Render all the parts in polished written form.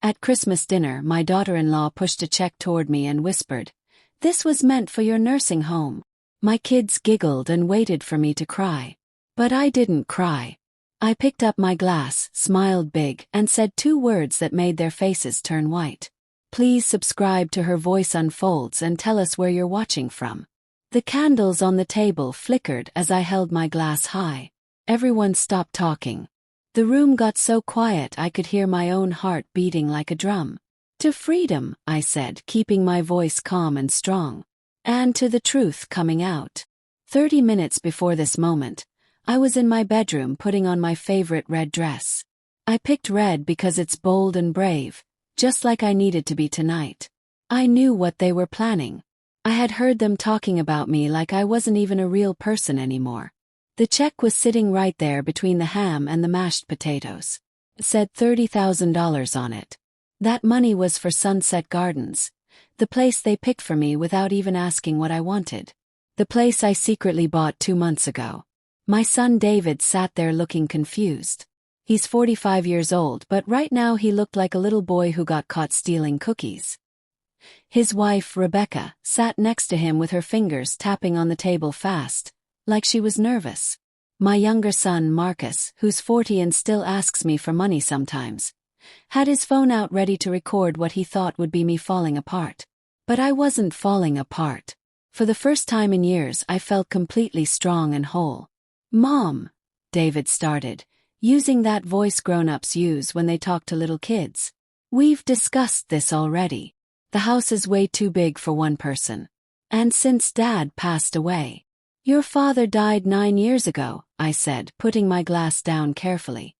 At Christmas dinner, my daughter-in-law pushed a check toward me and whispered, "This was meant for your nursing home." My kids giggled and waited for me to cry. But I didn't cry. I picked up my glass, smiled big, and said two words that made their faces turn white. "Please subscribe to Her Voice Unfolds and tell us where you're watching from." The candles on the table flickered as I held my glass high. Everyone stopped talking. The room got so quiet I could hear my own heart beating like a drum. "To freedom," I said, keeping my voice calm and strong. "And to the truth coming out." 30 minutes before this moment, I was in my bedroom putting on my favorite red dress. I picked red because it's bold and brave, just like I needed to be tonight. I knew what they were planning. I had heard them talking about me like I wasn't even a real person anymore. The check was sitting right there between the ham and the mashed potatoes. It said $30,000 on it. That money was for Sunset Gardens, the place they picked for me without even asking what I wanted. The place I secretly bought 2 months ago. My son David sat there looking confused. He's 45 years old, but right now he looked like a little boy who got caught stealing cookies. His wife, Rebecca, sat next to him with her fingers tapping on the table fast, like she was nervous. My younger son, Marcus, who's 40 and still asks me for money sometimes, had his phone out ready to record what he thought would be me falling apart. But I wasn't falling apart. For the first time in years, I felt completely strong and whole. "Mom," David started, using that voice grown-ups use when they talk to little kids. "We've discussed this already. The house is way too big for one person. And since Dad passed away." "Your father died 9 years ago," I said, putting my glass down carefully.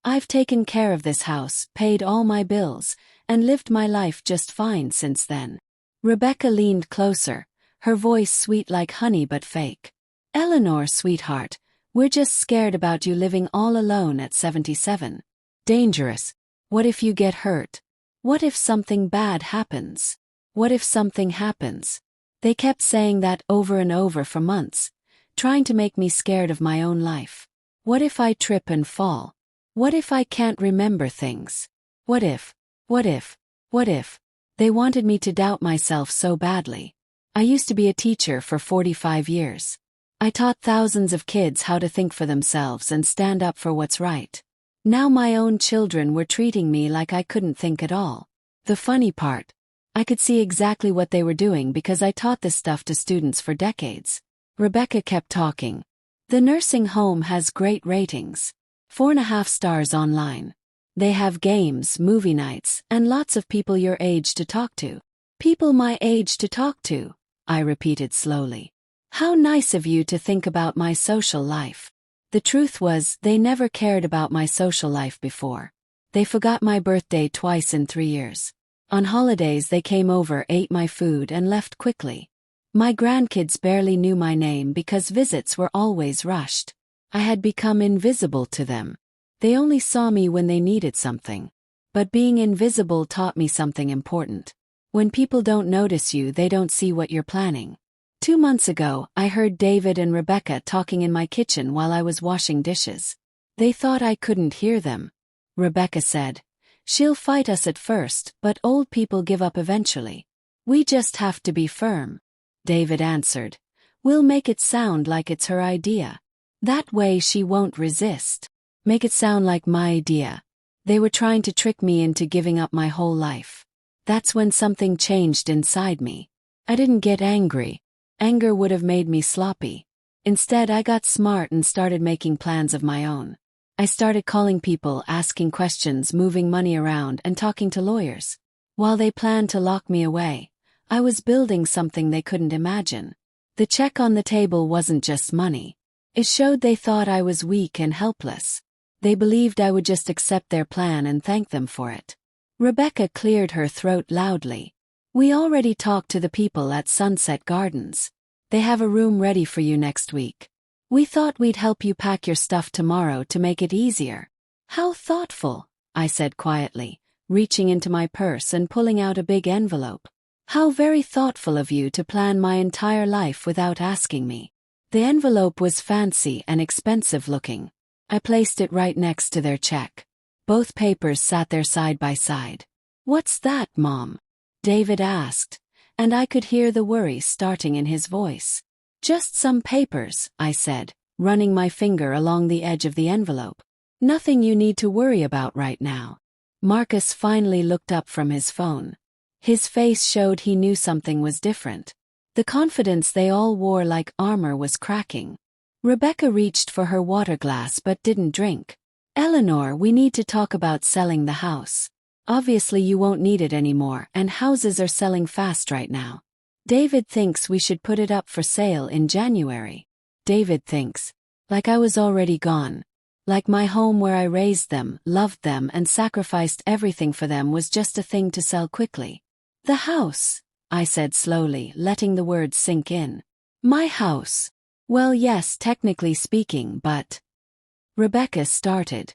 "I've taken care of this house, paid all my bills, and lived my life just fine since then." Rebecca leaned closer, her voice sweet like honey but fake. "Eleanor, sweetheart, we're just scared about you living all alone at 77. Dangerous. What if you get hurt? What if something bad happens? What if something happens?" They kept saying that over and over for months, trying to make me scared of my own life. What if I trip and fall? What if I can't remember things? What if? What if? What if? They wanted me to doubt myself so badly. I used to be a teacher for 45 years. I taught thousands of kids how to think for themselves and stand up for what's right. Now my own children were treating me like I couldn't think at all. The funny part, I could see exactly what they were doing because I taught this stuff to students for decades. Rebecca kept talking. "The nursing home has great ratings. 4.5 stars online. They have games, movie nights, and lots of people your age to talk to." "People my age to talk to," I repeated slowly. "How nice of you to think about my social life." The truth was, they never cared about my social life before. They forgot my birthday twice in 3 years. On holidays they came over, ate my food, and left quickly. My grandkids barely knew my name because visits were always rushed. I had become invisible to them. They only saw me when they needed something. But being invisible taught me something important. When people don't notice you, they don't see what you're planning. 2 months ago, I heard David and Rebecca talking in my kitchen while I was washing dishes. They thought I couldn't hear them. Rebecca said, "She'll fight us at first, but old people give up eventually. We just have to be firm." David answered, "We'll make it sound like it's her idea. That way she won't resist. Make it sound like my idea." They were trying to trick me into giving up my whole life. That's when something changed inside me. I didn't get angry. Anger would have made me sloppy. Instead, I got smart and started making plans of my own. I started calling people, asking questions, moving money around, and talking to lawyers. While they planned to lock me away, I was building something they couldn't imagine. The check on the table wasn't just money. It showed they thought I was weak and helpless. They believed I would just accept their plan and thank them for it. Rebecca cleared her throat loudly. "We already talked to the people at Sunset Gardens. They have a room ready for you next week. We thought we'd help you pack your stuff tomorrow to make it easier." "How thoughtful," I said quietly, reaching into my purse and pulling out a big envelope. "How very thoughtful of you to plan my entire life without asking me." The envelope was fancy and expensive looking. I placed it right next to their check. Both papers sat there side by side. "What's that, Mom?" David asked, and I could hear the worry starting in his voice. "Just some papers," I said, running my finger along the edge of the envelope. "Nothing you need to worry about right now." Marcus finally looked up from his phone. His face showed he knew something was different. The confidence they all wore like armor was cracking. Rebecca reached for her water glass but didn't drink. "Eleanor, we need to talk about selling the house. Obviously you won't need it anymore, and houses are selling fast right now. David thinks we should put it up for sale in January." David thinks. Like I was already gone. Like my home where I raised them, loved them, and sacrificed everything for them was just a thing to sell quickly. "The house," I said slowly, letting the words sink in. "My house. Well, yes, technically speaking, but—" Rebecca started.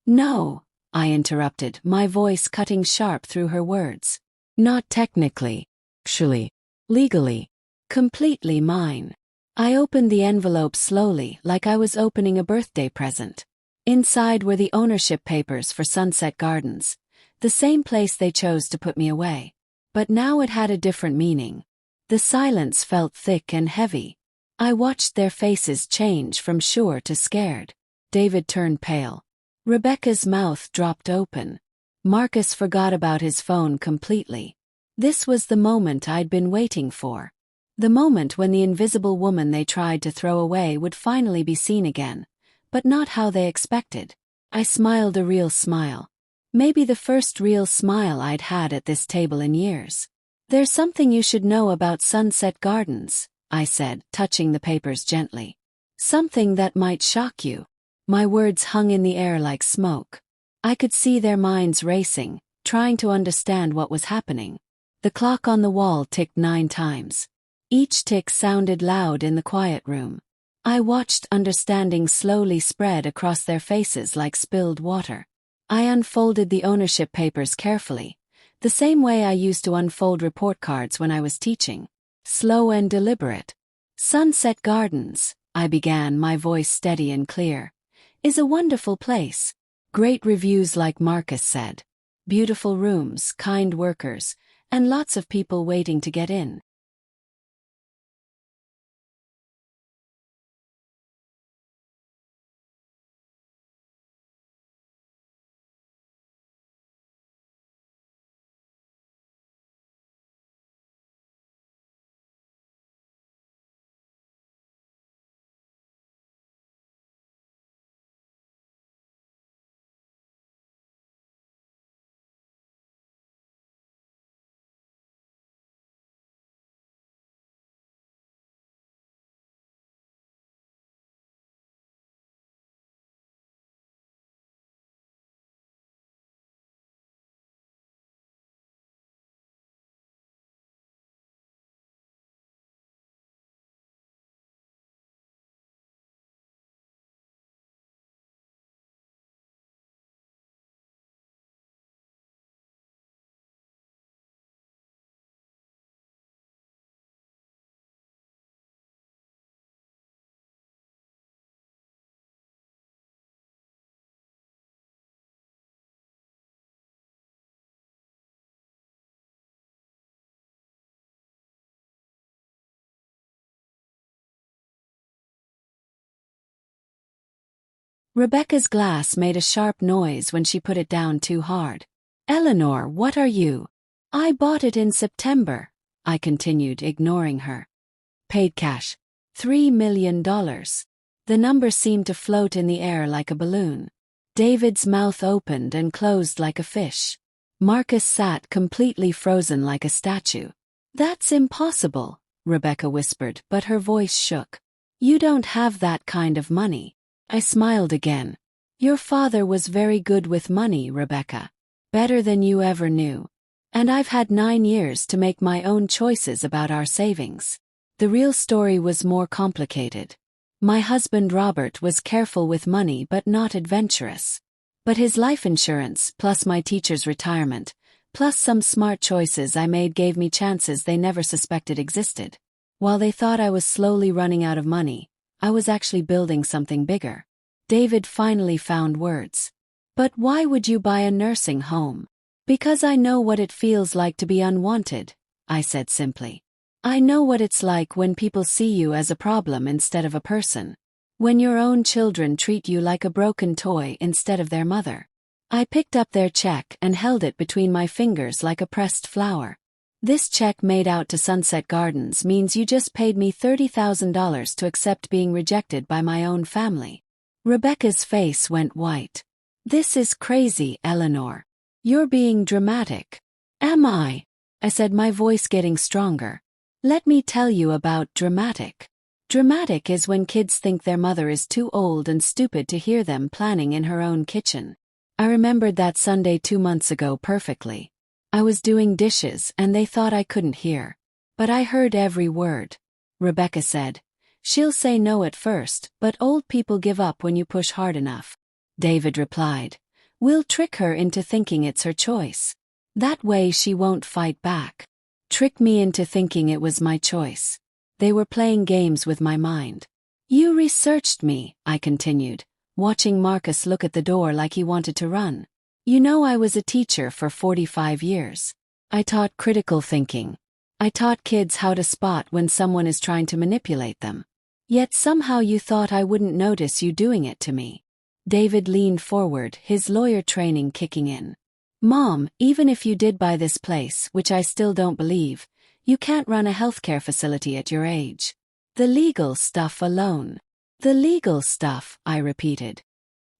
"No," I interrupted, my voice cutting sharp through her words. "Not technically. Actually. Legally. Completely mine." I opened the envelope slowly, like I was opening a birthday present. Inside were the ownership papers for Sunset Gardens, the same place they chose to put me away. But now it had a different meaning. The silence felt thick and heavy. I watched their faces change from sure to scared. David turned pale. Rebecca's mouth dropped open. Marcus forgot about his phone completely. This was the moment I'd been waiting for. The moment when the invisible woman they tried to throw away would finally be seen again, but not how they expected. I smiled a real smile. Maybe the first real smile I'd had at this table in years. "There's something you should know about Sunset Gardens," I said, touching the papers gently. "Something that might shock you." My words hung in the air like smoke. I could see their minds racing, trying to understand what was happening. The clock on the wall ticked 9 times. Each tick sounded loud in the quiet room. I watched understanding slowly spread across their faces like spilled water. I unfolded the ownership papers carefully, the same way I used to unfold report cards when I was teaching. Slow and deliberate. "Sunset Gardens," I began, my voice steady and clear, "is a wonderful place. Great reviews like Marcus said. Beautiful rooms, kind workers, and lots of people waiting to get in. Rebecca's glass made a sharp noise when she put it down too hard. "Eleanor, what are you?" "I bought it in September," I continued, ignoring her. "Paid cash. $3 million. The number seemed to float in the air like a balloon. David's mouth opened and closed like a fish. Marcus sat completely frozen like a statue. "That's impossible," Rebecca whispered, but her voice shook. "You don't have that kind of money." I smiled again. "Your father was very good with money, Rebecca. Better than you ever knew. And I've had 9 years to make my own choices about our savings." The real story was more complicated. My husband Robert was careful with money but not adventurous. But his life insurance, plus my teacher's retirement, plus some smart choices I made gave me chances they never suspected existed. While they thought I was slowly running out of money, I was actually building something bigger. David finally found words. "But why would you buy a nursing home?" Because I know what it feels like to be unwanted, I said simply. I know what it's like when people see you as a problem instead of a person. When your own children treat you like a broken toy instead of their mother. I picked up their check and held it between my fingers like a pressed flower. This check made out to Sunset Gardens means you just paid me $30,000 to accept being rejected by my own family. Rebecca's face went white. This is crazy, Eleanor. You're being dramatic. Am I? I said, my voice getting stronger. Let me tell you about dramatic. Dramatic is when kids think their mother is too old and stupid to hear them planning in her own kitchen. I remembered that Sunday 2 months ago perfectly. I was doing dishes and they thought I couldn't hear. But I heard every word. Rebecca said, "She'll say no at first, but old people give up when you push hard enough." David replied, "We'll trick her into thinking it's her choice. That way she won't fight back." Trick me into thinking it was my choice. They were playing games with my mind. "You researched me," I continued, watching Marcus look at the door like he wanted to run. "You know I was a teacher for 45 years. I taught critical thinking. I taught kids how to spot when someone is trying to manipulate them. Yet somehow you thought I wouldn't notice you doing it to me." David leaned forward, his lawyer training kicking in. "Mom, even if you did buy this place, which I still don't believe, you can't run a healthcare facility at your age. The legal stuff alone." "The legal stuff," I repeated.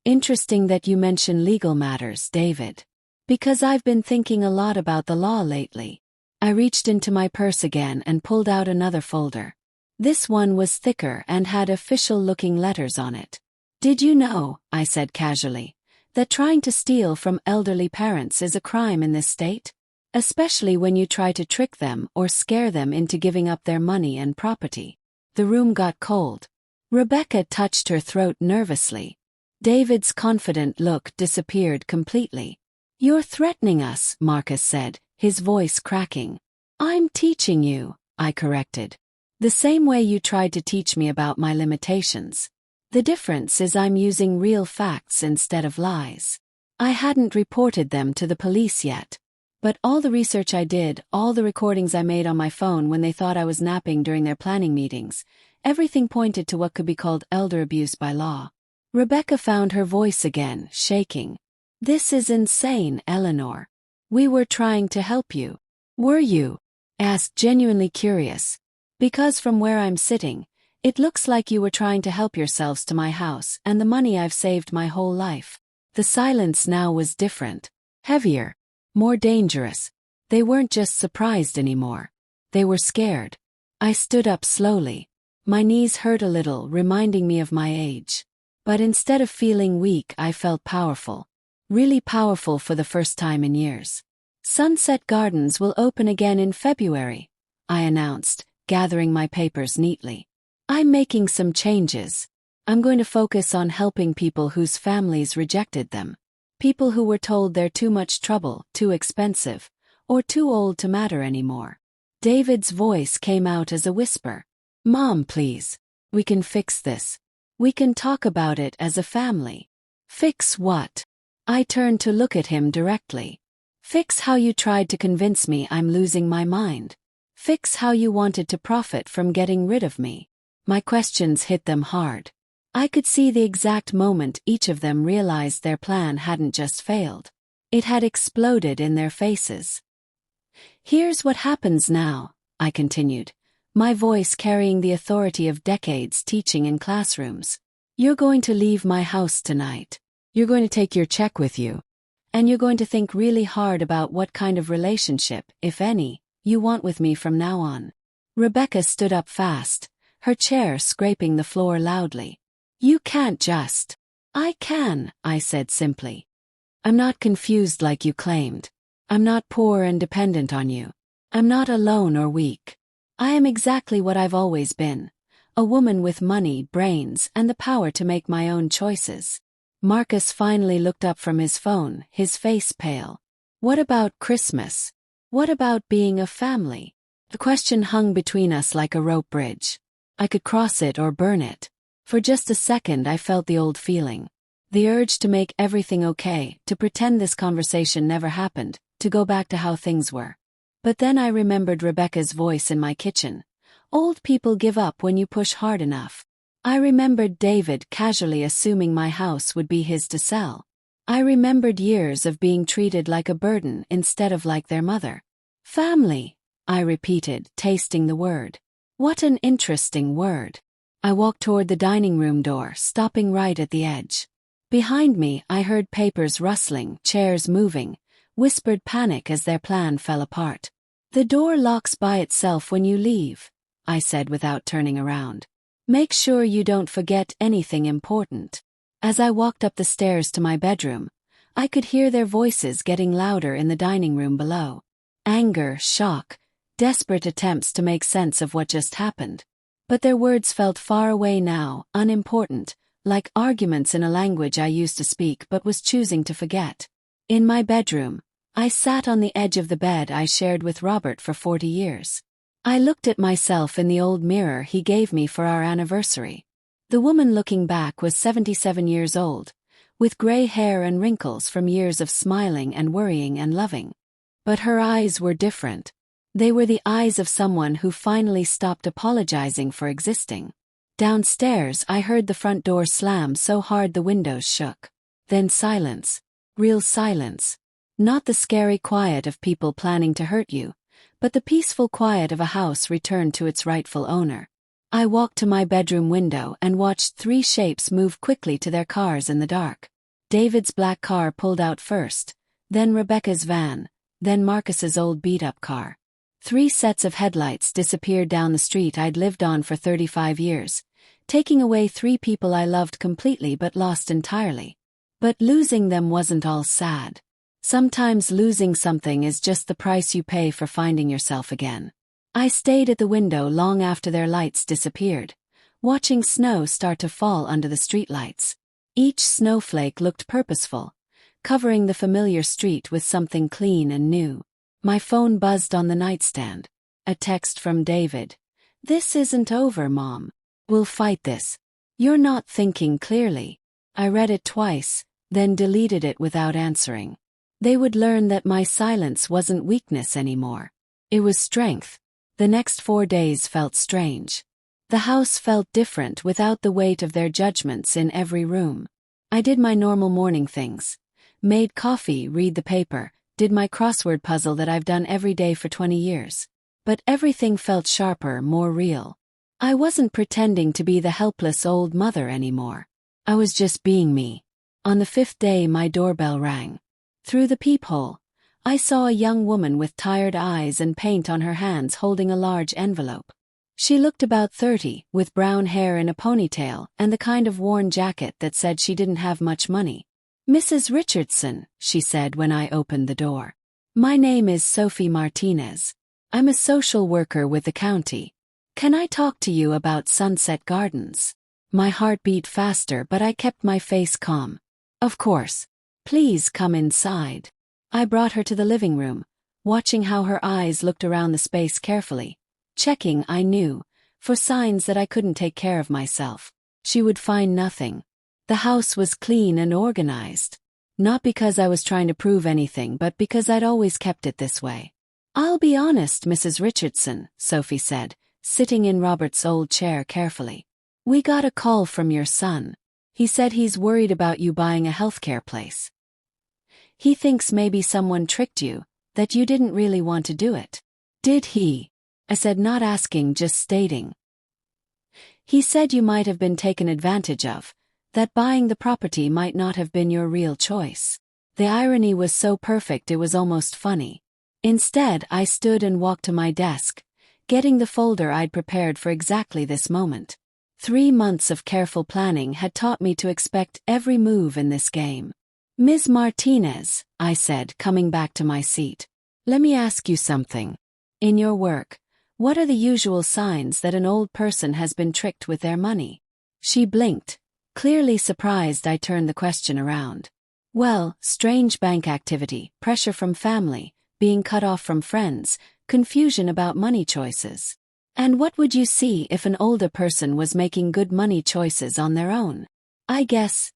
"Interesting that you mention legal matters, David. Because I've been thinking a lot about the law lately." I reached into my purse again and pulled out another folder. This one was thicker and had official-looking letters on it. "Did you know," I said casually, "that trying to steal from elderly parents is a crime in this state? Especially when you try to trick them or scare them into giving up their money and property." The room got cold. Rebecca touched her throat nervously. David's confident look disappeared completely. "You're threatening us," Marcus said, his voice cracking. "I'm teaching you," I corrected. "The same way you tried to teach me about my limitations. The difference is I'm using real facts instead of lies. I hadn't reported them to the police yet. But all the research I did, all the recordings I made on my phone when they thought I was napping during their planning meetings, everything pointed to what could be called elder abuse by law." Rebecca found her voice again, shaking. "This is insane, Eleanor. We were trying to help you." "Were you?" asked, genuinely curious. "Because from where I'm sitting, it looks like you were trying to help yourselves to my house and the money I've saved my whole life." The silence now was different. Heavier. More dangerous. They weren't just surprised anymore. They were scared. I stood up slowly. My knees hurt a little, reminding me of my age. But instead of feeling weak, I felt powerful. Really powerful for the first time in years. "Sunset Gardens will open again in February," I announced, gathering my papers neatly. "I'm making some changes. I'm going to focus on helping people whose families rejected them. People who were told they're too much trouble, too expensive, or too old to matter anymore." David's voice came out as a whisper. "Mom, please. We can fix this. We can talk about it as a family." "Fix what?" I turned to look at him directly. "Fix how you tried to convince me I'm losing my mind. Fix how you wanted to profit from getting rid of me." My questions hit them hard. I could see the exact moment each of them realized their plan hadn't just failed. It had exploded in their faces. "Here's what happens now," I continued, my voice carrying the authority of decades teaching in classrooms. "You're going to leave my house tonight. You're going to take your check with you. And you're going to think really hard about what kind of relationship, if any, you want with me from now on." Rebecca stood up fast, her chair scraping the floor loudly. "You can't just." "I can," I said simply. "I'm not confused like you claimed. I'm not poor and dependent on you. I'm not alone or weak. I am exactly what I've always been. A woman with money, brains, and the power to make my own choices." Marcus finally looked up from his phone, his face pale. "What about Christmas? What about being a family?" The question hung between us like a rope bridge. I could cross it or burn it. For just a second I felt the old feeling. The urge to make everything okay, to pretend this conversation never happened, to go back to how things were. But then I remembered Rebecca's voice in my kitchen. Old people give up when you push hard enough. I remembered David casually assuming my house would be his to sell. I remembered years of being treated like a burden instead of like their mother. Family, I repeated, tasting the word. What an interesting word. I walked toward the dining room door, stopping right at the edge. Behind me, I heard papers rustling, chairs moving, whispered panic as their plan fell apart. The door locks by itself when you leave, I said without turning around. Make sure you don't forget anything important. As I walked up the stairs to my bedroom, I could hear their voices getting louder in the dining room below. Anger, shock, desperate attempts to make sense of what just happened. But their words felt far away now, unimportant, like arguments in a language I used to speak but was choosing to forget. In my bedroom, I sat on the edge of the bed I shared with Robert for 40 years. I looked at myself in the old mirror he gave me for our anniversary. The woman looking back was 77 years old, with gray hair and wrinkles from years of smiling and worrying and loving. But her eyes were different. They were the eyes of someone who finally stopped apologizing for existing. Downstairs, I heard the front door slam so hard the windows shook. Then silence. Real silence. Not the scary quiet of people planning to hurt you, but the peaceful quiet of a house returned to its rightful owner. I walked to my bedroom window and watched 3 shapes move quickly to their cars in the dark. David's black car pulled out first, then Rebecca's van, then Marcus's old beat-up car. 3 sets of headlights disappeared down the street I'd lived on for 35 years, taking away 3 people I loved completely but lost entirely. But losing them wasn't all sad. Sometimes losing something is just the price you pay for finding yourself again. I stayed at the window long after their lights disappeared, watching snow start to fall under the streetlights. Each snowflake looked purposeful, covering the familiar street with something clean and new. My phone buzzed on the nightstand. A text from David. "This isn't over, Mom. We'll fight this. You're not thinking clearly." I read it twice, then deleted it without answering. They would learn that my silence wasn't weakness anymore. It was strength. The next 4 days felt strange. The house felt different without the weight of their judgments in every room. I did my normal morning things. Made coffee, read the paper, did my crossword puzzle that I've done every day for 20 years. But everything felt sharper, more real. I wasn't pretending to be the helpless old mother anymore. I was just being me. On the 5th day, my doorbell rang. Through the peephole, I saw a young woman with tired eyes and paint on her hands holding a large envelope. She looked about 30, with brown hair in a ponytail and the kind of worn jacket that said she didn't have much money. "Mrs. Richardson," she said when I opened the door. "My name is Sophie Martinez. I'm a social worker with the county. Can I talk to you about Sunset Gardens?" My heart beat faster, but I kept my face calm. "Of course. Please come inside." I brought her to the living room, watching how her eyes looked around the space carefully, checking, I knew, for signs that I couldn't take care of myself. She would find nothing. The house was clean and organized. Not because I was trying to prove anything, but because I'd always kept it this way. "I'll be honest, Mrs. Richardson," Sophie said, sitting in Robert's old chair carefully. "We got a call from your son. He said he's worried about you buying a healthcare place. He thinks maybe someone tricked you, that you didn't really want to do it." "Did he?" I said, not asking, just stating. "He said you might have been taken advantage of, that buying the property might not have been your real choice." The irony was so perfect it was almost funny. Instead, I stood and walked to my desk, getting the folder I'd prepared for exactly this moment. 3 months of careful planning had taught me to expect every move in this game. "Ms. Martinez," I said, coming back to my seat. "Let me ask you something. In your work, what are the usual signs that an old person has been tricked with their money?" She blinked. Clearly surprised, I turned the question around. "Well, strange bank activity, pressure from family, being cut off from friends, confusion about money choices. And what would you see if an older person was making good money choices on their own? I guess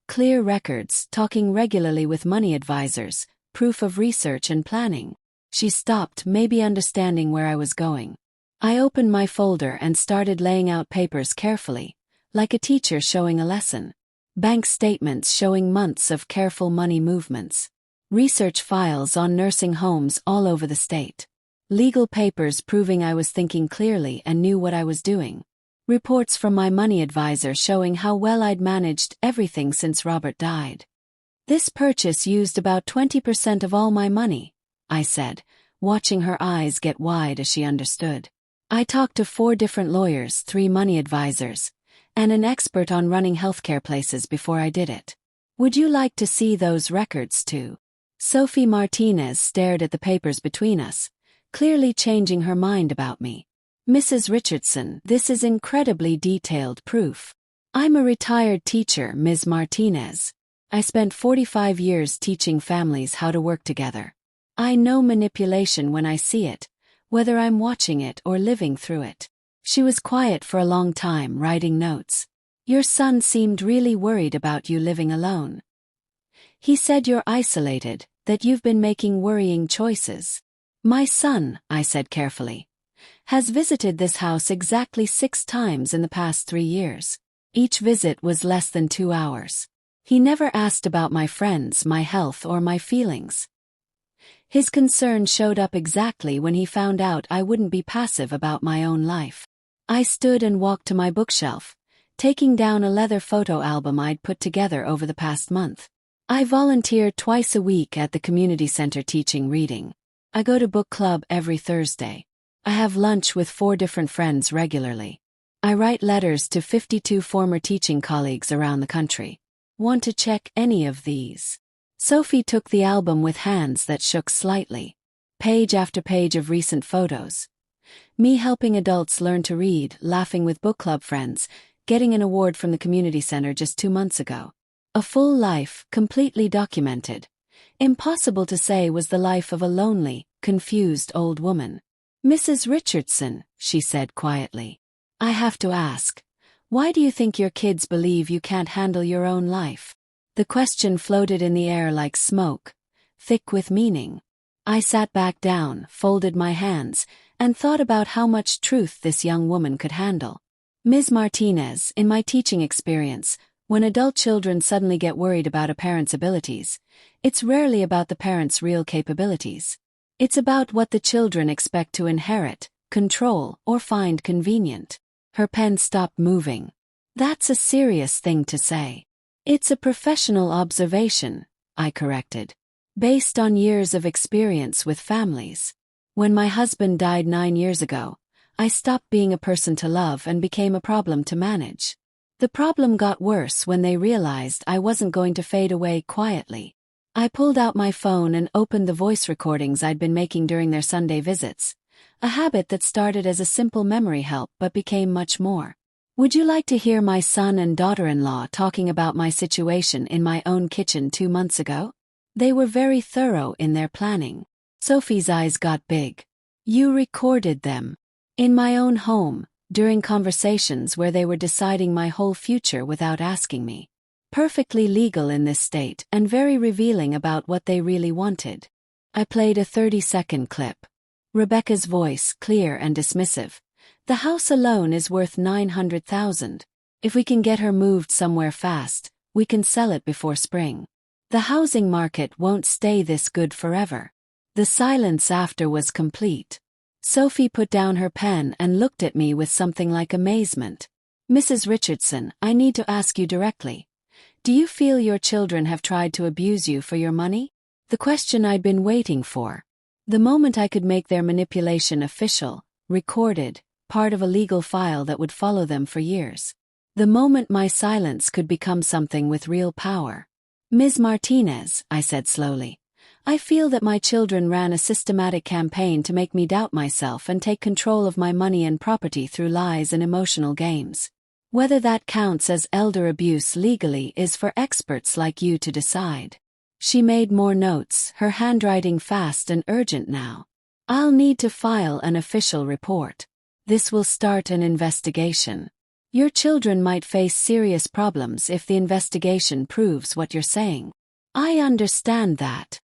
clear records, talking regularly with money advisors, proof of research and planning. She stopped, maybe understanding where I was going. I opened my folder and started laying out papers carefully, like a teacher showing a lesson. Bank statements showing months of careful money movements. Research files on nursing homes all over the state. Legal papers proving I was thinking clearly and knew what I was doing. Reports from my money advisor showing how well I'd managed everything since Robert died. This purchase used about 20% of all my money, I said, watching her eyes get wide as she understood. I talked to 4 different lawyers, 3 money advisors, and an expert on running healthcare places before I did it. Would you like to see those records too? Sophie Martinez stared at the papers between us, clearly changing her mind about me. Mrs. Richardson, this is incredibly detailed proof. I'm a retired teacher, Ms. Martinez. I spent 45 years teaching families how to work together. I know manipulation when I see it, whether I'm watching it or living through it. She was quiet for a long time, writing notes. Your son seemed really worried about you living alone. He said you're isolated, that you've been making worrying choices. My son, I said carefully, has visited this house exactly 6 times in the past 3 years. Each visit was less than 2 hours. He never asked about my friends, my health, or my feelings. His concern showed up exactly when he found out I wouldn't be passive about my own life. I stood and walked to my bookshelf, taking down a leather photo album I'd put together over the past month. I volunteer twice a week at the community center teaching reading. I go to book club every Thursday. I have lunch with 4 different friends regularly. I write letters to 52 former teaching colleagues around the country. Want to check any of these? Sophie took the album with hands that shook slightly. Page after page of recent photos. Me helping adults learn to read, laughing with book club friends, getting an award from the community center just 2 months ago. A full life, completely documented. Impossible to say was the life of a lonely, confused old woman. Mrs. Richardson, she said quietly. I have to ask, why do you think your kids believe you can't handle your own life? The question floated in the air like smoke, thick with meaning. I sat back down, folded my hands, and thought about how much truth this young woman could handle. Ms. Martinez, in my teaching experience, when adult children suddenly get worried about a parent's abilities, it's rarely about the parent's real capabilities. It's about what the children expect to inherit, control, or find convenient. Her pen stopped moving. That's a serious thing to say. It's a professional observation, I corrected, based on years of experience with families. When my husband died 9 years ago, I stopped being a person to love and became a problem to manage. The problem got worse when they realized I wasn't going to fade away quietly. I pulled out my phone and opened the voice recordings I'd been making during their Sunday visits, a habit that started as a simple memory help but became much more. Would you like to hear my son and daughter-in-law talking about my situation in my own kitchen 2 months ago? They were very thorough in their planning. Sophie's eyes got big. You recorded them. In my own home, during conversations where they were deciding my whole future without asking me. Perfectly legal in this state and very revealing about what they really wanted. I played a 30-second clip. Rebecca's voice, clear and dismissive. The house alone is worth $900,000. If we can get her moved somewhere fast, we can sell it before spring. The housing market won't stay this good forever. The silence after was complete. Sophie put down her pen and looked at me with something like amazement. Mrs. Richardson, I need to ask you directly. Do you feel your children have tried to abuse you for your money? The question I'd been waiting for. The moment I could make their manipulation official, recorded, part of a legal file that would follow them for years. The moment my silence could become something with real power. Ms. Martinez, I said slowly. I feel that my children ran a systematic campaign to make me doubt myself and take control of my money and property through lies and emotional games. Whether that counts as elder abuse legally is for experts like you to decide. She made more notes, her handwriting fast and urgent now. I'll need to file an official report. This will start an investigation. Your children might face serious problems if the investigation proves what you're saying. I understand that.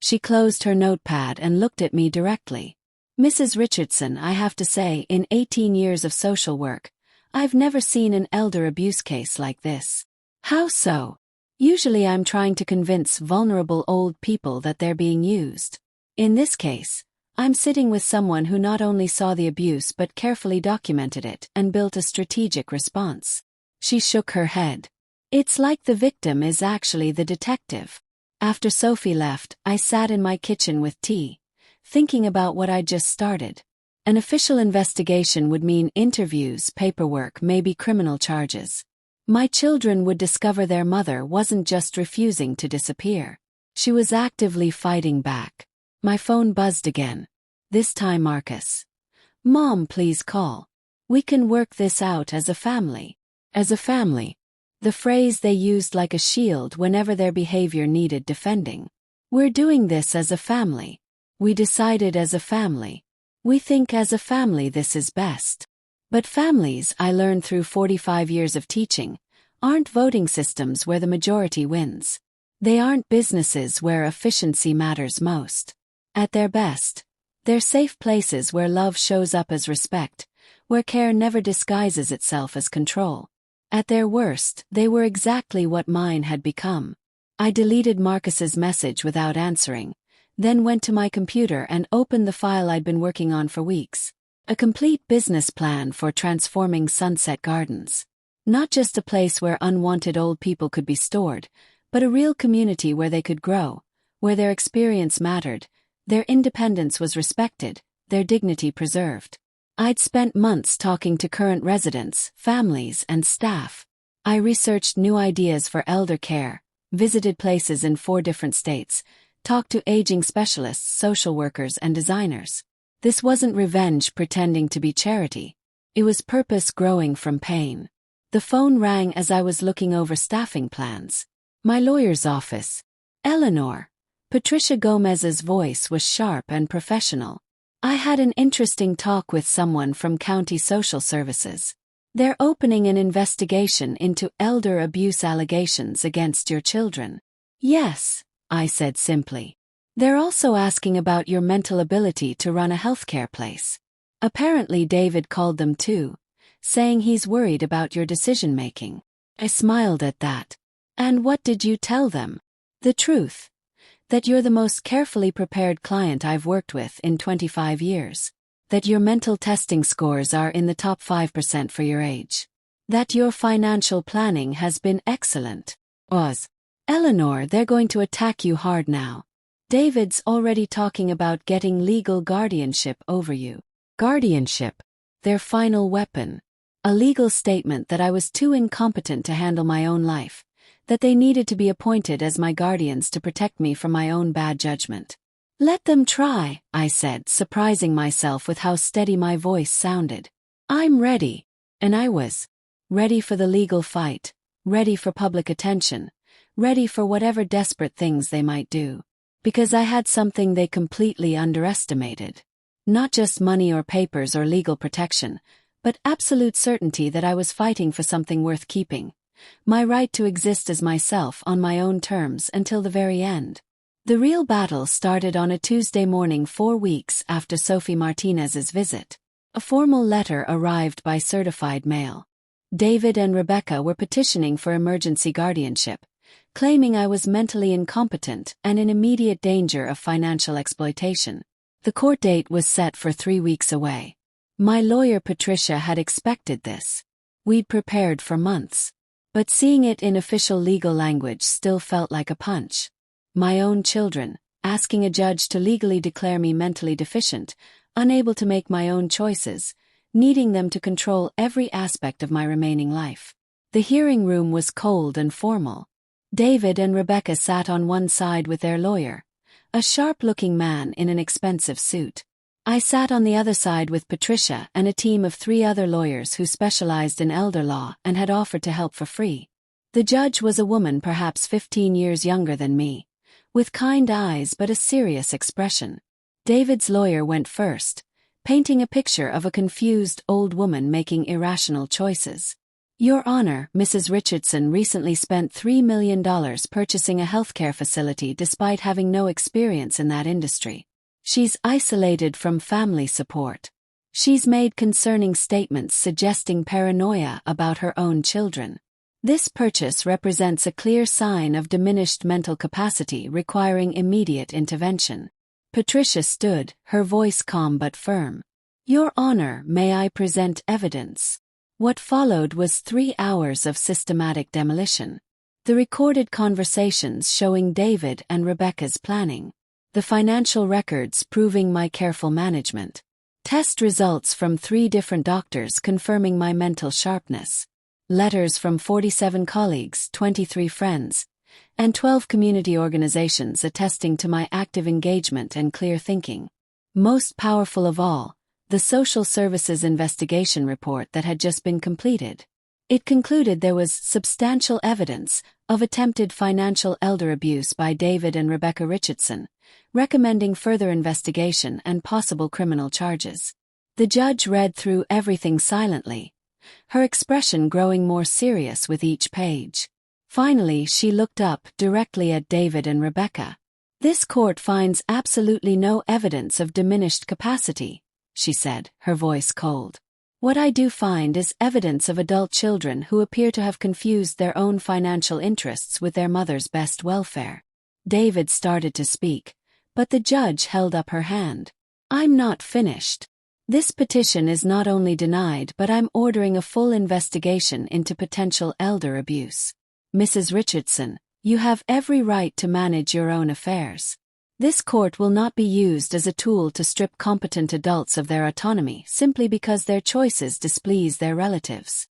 She closed her notepad and looked at me directly. Mrs. Richardson, I have to say, in 18 years of social work, I've never seen an elder abuse case like this. How so? Usually I'm trying to convince vulnerable old people that they're being used. In this case, I'm sitting with someone who not only saw the abuse but carefully documented it and built a strategic response. She shook her head. It's like the victim is actually the detective. After Sophie left, I sat in my kitchen with tea, thinking about what I'd just started. An official investigation would mean interviews, paperwork, maybe criminal charges. My children would discover their mother wasn't just refusing to disappear. She was actively fighting back. My phone buzzed again. This time Marcus. Mom, please call. We can work this out as a family. As a family. The phrase they used like a shield whenever their behavior needed defending. We're doing this as a family. We decided as a family. We think as a family this is best. But families, I learned through 45 years of teaching, aren't voting systems where the majority wins. They aren't businesses where efficiency matters most. At their best, they're safe places where love shows up as respect, where care never disguises itself as control. At their worst, they were exactly what mine had become. I deleted Marcus's message without answering, then went to my computer and opened the file I'd been working on for weeks. A complete business plan for transforming Sunset Gardens. Not just a place where unwanted old people could be stored, but a real community where they could grow, where their experience mattered, their independence was respected, their dignity preserved. I'd spent months talking to current residents, families, and staff. I researched new ideas for elder care, visited places in 4 different states, talked to aging specialists, social workers, and designers. This wasn't revenge pretending to be charity. It was purpose growing from pain. The phone rang as I was looking over staffing plans. My lawyer's office. Eleanor. Patricia Gomez's voice was sharp and professional. I had an interesting talk with someone from County Social Services. They're opening an investigation into elder abuse allegations against your children. Yes, I said simply. They're also asking about your mental ability to run a healthcare place. Apparently David called them too, saying he's worried about your decision-making. I smiled at that. And what did you tell them? The truth. That you're the most carefully prepared client I've worked with in 25 years. That your mental testing scores are in the top 5% for your age. That your financial planning has been excellent. Eleanor, they're going to attack you hard now. David's already talking about getting legal guardianship over you. Guardianship. Their final weapon. A legal statement that I was too incompetent to handle my own life. That they needed to be appointed as my guardians to protect me from my own bad judgment. Let them try, I said, surprising myself with how steady my voice sounded. I'm ready. And I was. Ready for the legal fight. Ready for public attention. Ready for whatever desperate things they might do. Because I had something they completely underestimated. Not just money or papers or legal protection, but absolute certainty that I was fighting for something worth keeping. My right to exist as myself on my own terms until the very end. The real battle started on a Tuesday morning 4 weeks after Sophie Martinez's visit. A formal letter arrived by certified mail. David and Rebecca were petitioning for emergency guardianship, claiming I was mentally incompetent and in immediate danger of financial exploitation. The court date was set for 3 weeks away. My lawyer Patricia had expected this. We'd prepared for months. But seeing it in official legal language still felt like a punch. My own children, asking a judge to legally declare me mentally deficient, unable to make my own choices, needing them to control every aspect of my remaining life. The hearing room was cold and formal. David and Rebecca sat on one side with their lawyer, a sharp-looking man in an expensive suit. I sat on the other side with Patricia and a team of 3 other lawyers who specialized in elder law and had offered to help for free. The judge was a woman perhaps 15 years younger than me, with kind eyes but a serious expression. David's lawyer went first, painting a picture of a confused old woman making irrational choices. Your Honor, Mrs. Richardson recently spent $3 million purchasing a healthcare facility despite having no experience in that industry. She's isolated from family support. She's made concerning statements suggesting paranoia about her own children. This purchase represents a clear sign of diminished mental capacity requiring immediate intervention. Patricia stood, her voice calm but firm. Your Honor, may I present evidence? What followed was 3 hours of systematic demolition. The recorded conversations showing David and Rebecca's planning. The financial records proving my careful management. Test results from 3 different doctors confirming my mental sharpness. Letters from 47 colleagues, 23 friends, and 12 community organizations attesting to my active engagement and clear thinking. Most powerful of all, the Social Services investigation report that had just been completed. It concluded there was substantial evidence of attempted financial elder abuse by David and Rebecca Richardson, recommending further investigation and possible criminal charges. The judge read through everything silently, her expression growing more serious with each page. Finally, she looked up directly at David and Rebecca. This court finds absolutely no evidence of diminished capacity, she said, her voice cold. What I do find is evidence of adult children who appear to have confused their own financial interests with their mother's best welfare. David started to speak, but the judge held up her hand. I'm not finished. This petition is not only denied, but I'm ordering a full investigation into potential elder abuse. Mrs. Richardson, you have every right to manage your own affairs. This court will not be used as a tool to strip competent adults of their autonomy simply because their choices displease their relatives.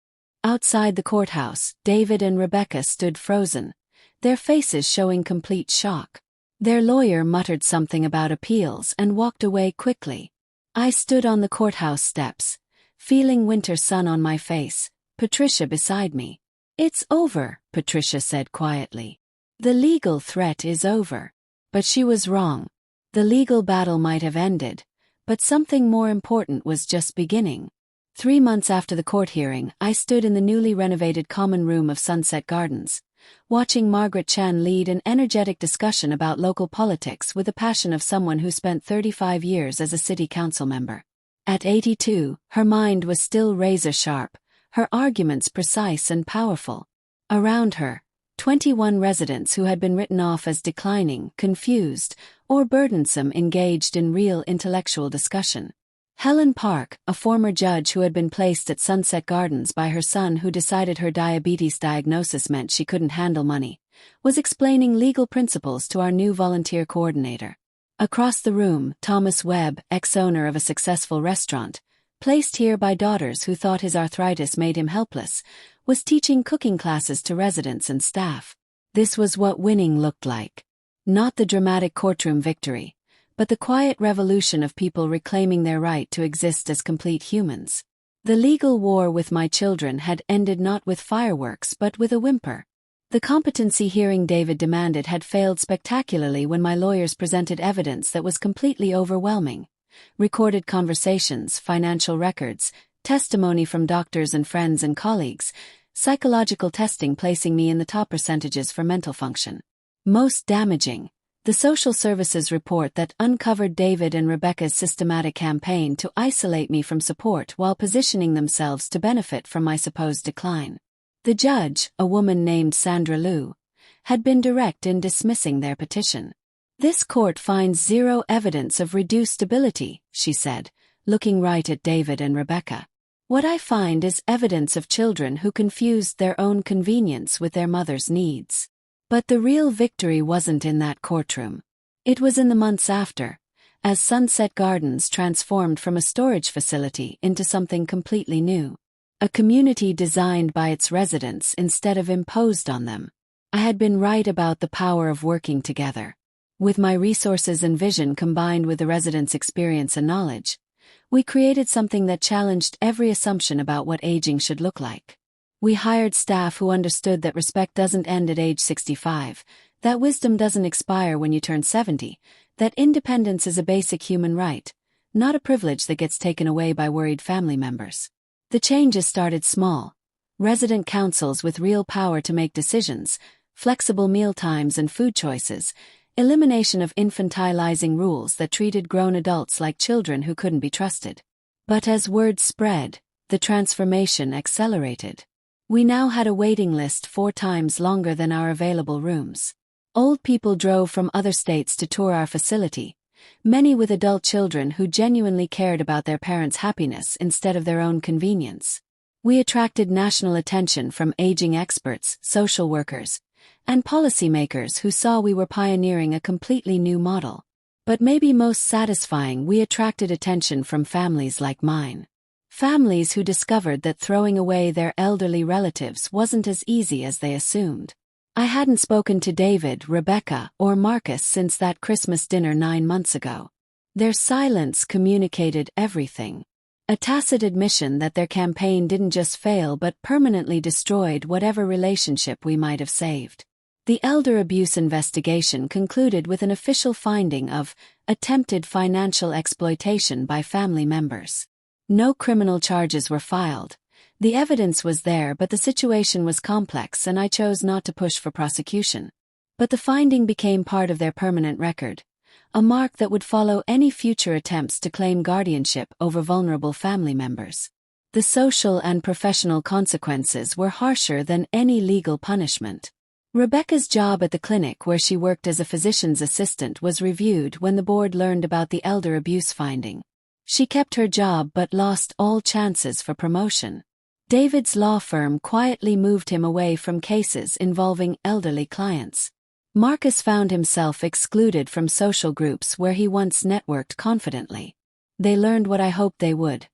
Outside the courthouse, David and Rebecca stood frozen, their faces showing complete shock. Their lawyer muttered something about appeals and walked away quickly. I stood on the courthouse steps, feeling winter sun on my face, Patricia beside me. It's over, Patricia said quietly. The legal threat is over. But she was wrong. The legal battle might have ended, but something more important was just beginning. 3 months after the court hearing, I stood in the newly renovated common room of Sunset Gardens, watching Margaret Chan lead an energetic discussion about local politics with the passion of someone who spent 35 years as a city council member. At 82, her mind was still razor-sharp, her arguments precise and powerful. Around her, 21 residents who had been written off as declining, confused, or burdensome engaged in real intellectual discussion. Helen Park, a former judge who had been placed at Sunset Gardens by her son who decided her diabetes diagnosis meant she couldn't handle money, was explaining legal principles to our new volunteer coordinator. Across the room, Thomas Webb, ex-owner of a successful restaurant, placed here by daughters who thought his arthritis made him helpless, was teaching cooking classes to residents and staff. This was what winning looked like. Not the dramatic courtroom victory, but the quiet revolution of people reclaiming their right to exist as complete humans. The legal war with my children had ended not with fireworks but with a whimper. The competency hearing David demanded had failed spectacularly when my lawyers presented evidence that was completely overwhelming. Recorded conversations, financial records, testimony from doctors and friends and colleagues, psychological testing placing me in the top percentages for mental function. Most damaging, the social services report that uncovered David and Rebecca's systematic campaign to isolate me from support while positioning themselves to benefit from my supposed decline. The judge, a woman named Sandra Liu, had been direct in dismissing their petition. This court finds zero evidence of reduced ability, she said, looking right at David and Rebecca. What I find is evidence of children who confused their own convenience with their mother's needs. But the real victory wasn't in that courtroom. It was in the months after, as Sunset Gardens transformed from a storage facility into something completely new. A community designed by its residents instead of imposed on them. I had been right about the power of working together. With my resources and vision combined with the residents' experience and knowledge, we created something that challenged every assumption about what aging should look like. We hired staff who understood that respect doesn't end at age 65, that wisdom doesn't expire when you turn 70, that independence is a basic human right, not a privilege that gets taken away by worried family members. The changes started small. resident councils with real power to make decisions, flexible meal times and food choices, elimination of infantilizing rules that treated grown adults like children who couldn't be trusted. But as word spread, the transformation accelerated. We now had a waiting list 4 times longer than our available rooms. Old people drove from other states to tour our facility, many with adult children who genuinely cared about their parents' happiness instead of their own convenience. We attracted national attention from aging experts, social workers, and policymakers who saw we were pioneering a completely new model. But maybe most satisfying, we attracted attention from families like mine. Families who discovered that throwing away their elderly relatives wasn't as easy as they assumed. I hadn't spoken to David, Rebecca, or Marcus since that Christmas dinner 9 months ago. Their silence communicated everything. A tacit admission that their campaign didn't just fail but permanently destroyed whatever relationship we might have saved. The elder abuse investigation concluded with an official finding of attempted financial exploitation by family members. No criminal charges were filed. The evidence was there, but the situation was complex and I chose not to push for prosecution. But the finding became part of their permanent record, a mark that would follow any future attempts to claim guardianship over vulnerable family members. The social and professional consequences were harsher than any legal punishment. Rebecca's job at the clinic where she worked as a physician's assistant was reviewed when the board learned about the elder abuse finding. She kept her job but lost all chances for promotion. David's law firm quietly moved him away from cases involving elderly clients. Marcus found himself excluded from social groups where he once networked confidently. They learned what I hoped they would: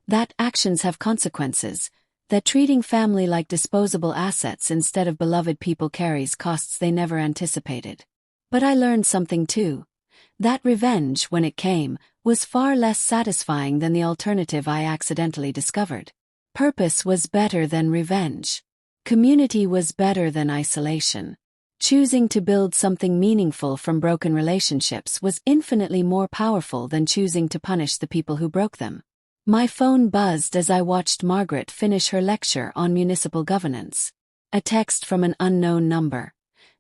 that actions have consequences, that treating family like disposable assets instead of beloved people carries costs they never anticipated. But I learned something too: that revenge, when it came, was far less satisfying than the alternative I accidentally discovered. Purpose was better than revenge. Community was better than isolation. Choosing to build something meaningful from broken relationships was infinitely more powerful than choosing to punish the people who broke them. My phone buzzed as I watched Margaret finish her lecture on municipal governance. A text from an unknown number.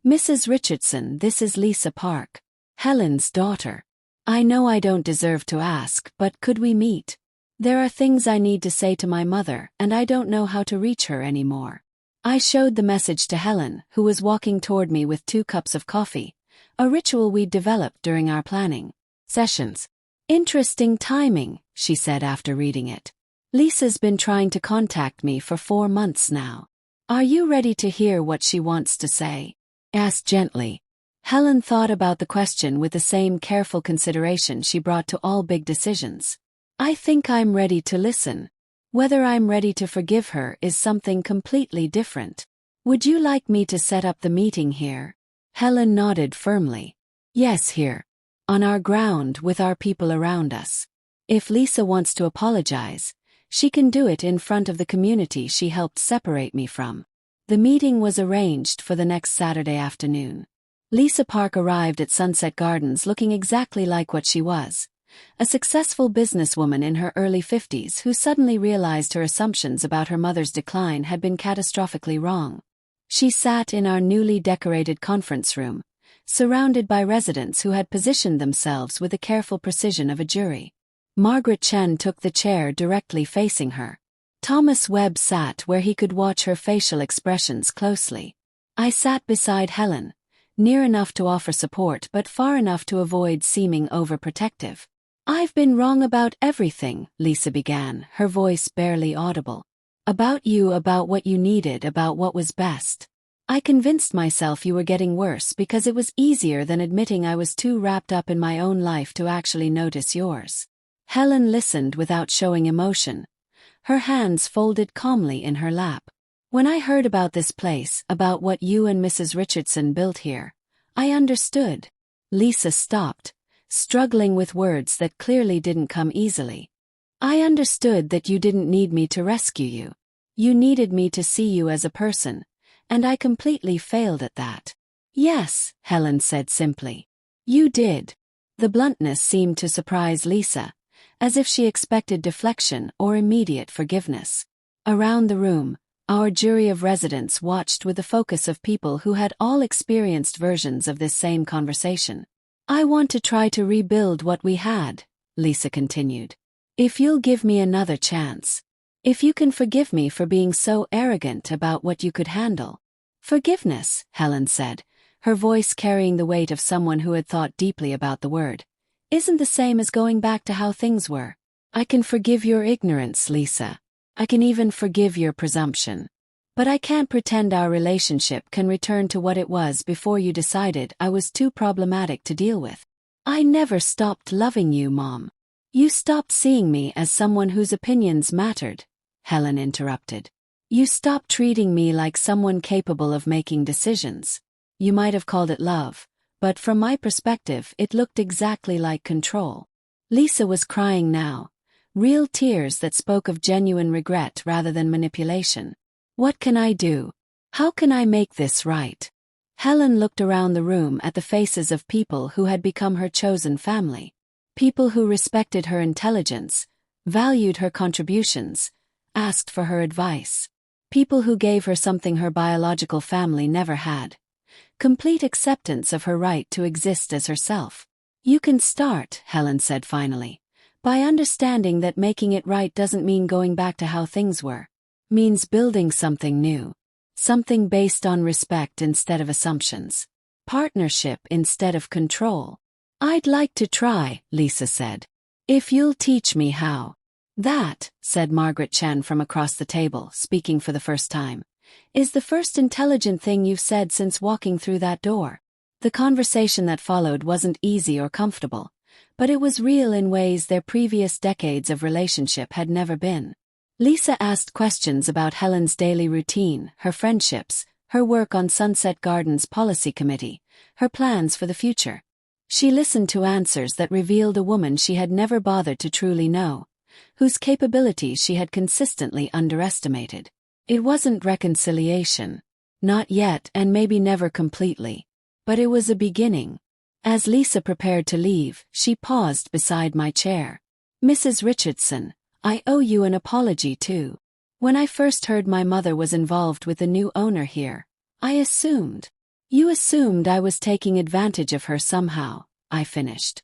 "Mrs. Richardson, this is Lisa Park, Helen's daughter. I know I don't deserve to ask, but could we meet? There are things I need to say to my mother, and I don't know how to reach her anymore." I showed the message to Helen, who was walking toward me with 2 cups of coffee, a ritual we'd developed during our planning sessions. "Interesting timing," she said after reading it. "Lisa's been trying to contact me for 4 months now. Are you ready to hear what she wants to say?" Asked gently. Helen thought about the question with the same careful consideration she brought to all big decisions. "I think I'm ready to listen. Whether I'm ready to forgive her is something completely different. Would you like me to set up the meeting here?" Helen nodded firmly. "Yes, here. On our ground, with our people around us. If Lisa wants to apologize, she can do it in front of the community she helped separate me from." The meeting was arranged for the next Saturday afternoon. Lisa Park arrived at Sunset Gardens looking exactly like what she was: a successful businesswoman in her early 50s who suddenly realized her assumptions about her mother's decline had been catastrophically wrong. She sat in our newly decorated conference room, surrounded by residents who had positioned themselves with the careful precision of a jury. Margaret Chen took the chair directly facing her. Thomas Webb sat where he could watch her facial expressions closely. I sat beside Helen, near enough to offer support but far enough to avoid seeming overprotective. "I've been wrong about everything," Lisa began, her voice barely audible. "About you, about what you needed, about what was best. I convinced myself you were getting worse because it was easier than admitting I was too wrapped up in my own life to actually notice yours." Helen listened without showing emotion, her hands folded calmly in her lap. "When I heard about this place, about what you and Mrs. Richardson built here, I understood." Lisa stopped, struggling with words that clearly didn't come easily. "I understood that you didn't need me to rescue you. You needed me to see you as a person, and I completely failed at that." "Yes," Helen said simply. "You did." The bluntness seemed to surprise Lisa, as if she expected deflection or immediate forgiveness. Around the room, Our jury of residents watched with the focus of people who had all experienced versions of this same conversation. I want to try to rebuild what we had, Lisa continued. If you'll give me another chance. If you can forgive me for being so arrogant about what you could handle. Forgiveness, Helen said, her voice carrying the weight of someone who had thought deeply about the word, isn't the same as going back to how things were. I can forgive your ignorance, Lisa. I can even forgive your presumption. But I can't pretend our relationship can return to what it was before you decided I was too problematic to deal with. I never stopped loving you, Mom. You stopped seeing me as someone whose opinions mattered, Helen interrupted. You stopped treating me like someone capable of making decisions. You might have called it love, but from my perspective it looked exactly like control. Lisa was crying now, real tears that spoke of genuine regret rather than manipulation. What can I do? How can I make this right? Helen looked around the room at the faces of people who had become her chosen family. People who respected her intelligence, valued her contributions, asked for her advice. People who gave her something her biological family never had. Complete acceptance of her right to exist as herself. You can start, Helen said finally, by understanding that making it right doesn't mean going back to how things were. Means building something new. Something based on respect instead of assumptions. Partnership instead of control. I'd like to try, Lisa said. If you'll teach me how. That, said Margaret Chen from across the table, speaking for the first time, is the first intelligent thing you've said since walking through that door. The conversation that followed wasn't easy or comfortable, but it was real in ways their previous decades of relationship had never been. Lisa asked questions about Helen's daily routine, her friendships, her work on Sunset Gardens Policy Committee, her plans for the future. She listened to answers that revealed a woman she had never bothered to truly know, whose capabilities she had consistently underestimated. It wasn't reconciliation. Not yet, and maybe never completely. But it was a beginning. As Lisa prepared to leave, she paused beside my chair. Mrs. Richardson, I owe you an apology too. When I first heard my mother was involved with the new owner here, I assumed. You assumed I was taking advantage of her somehow, I finished.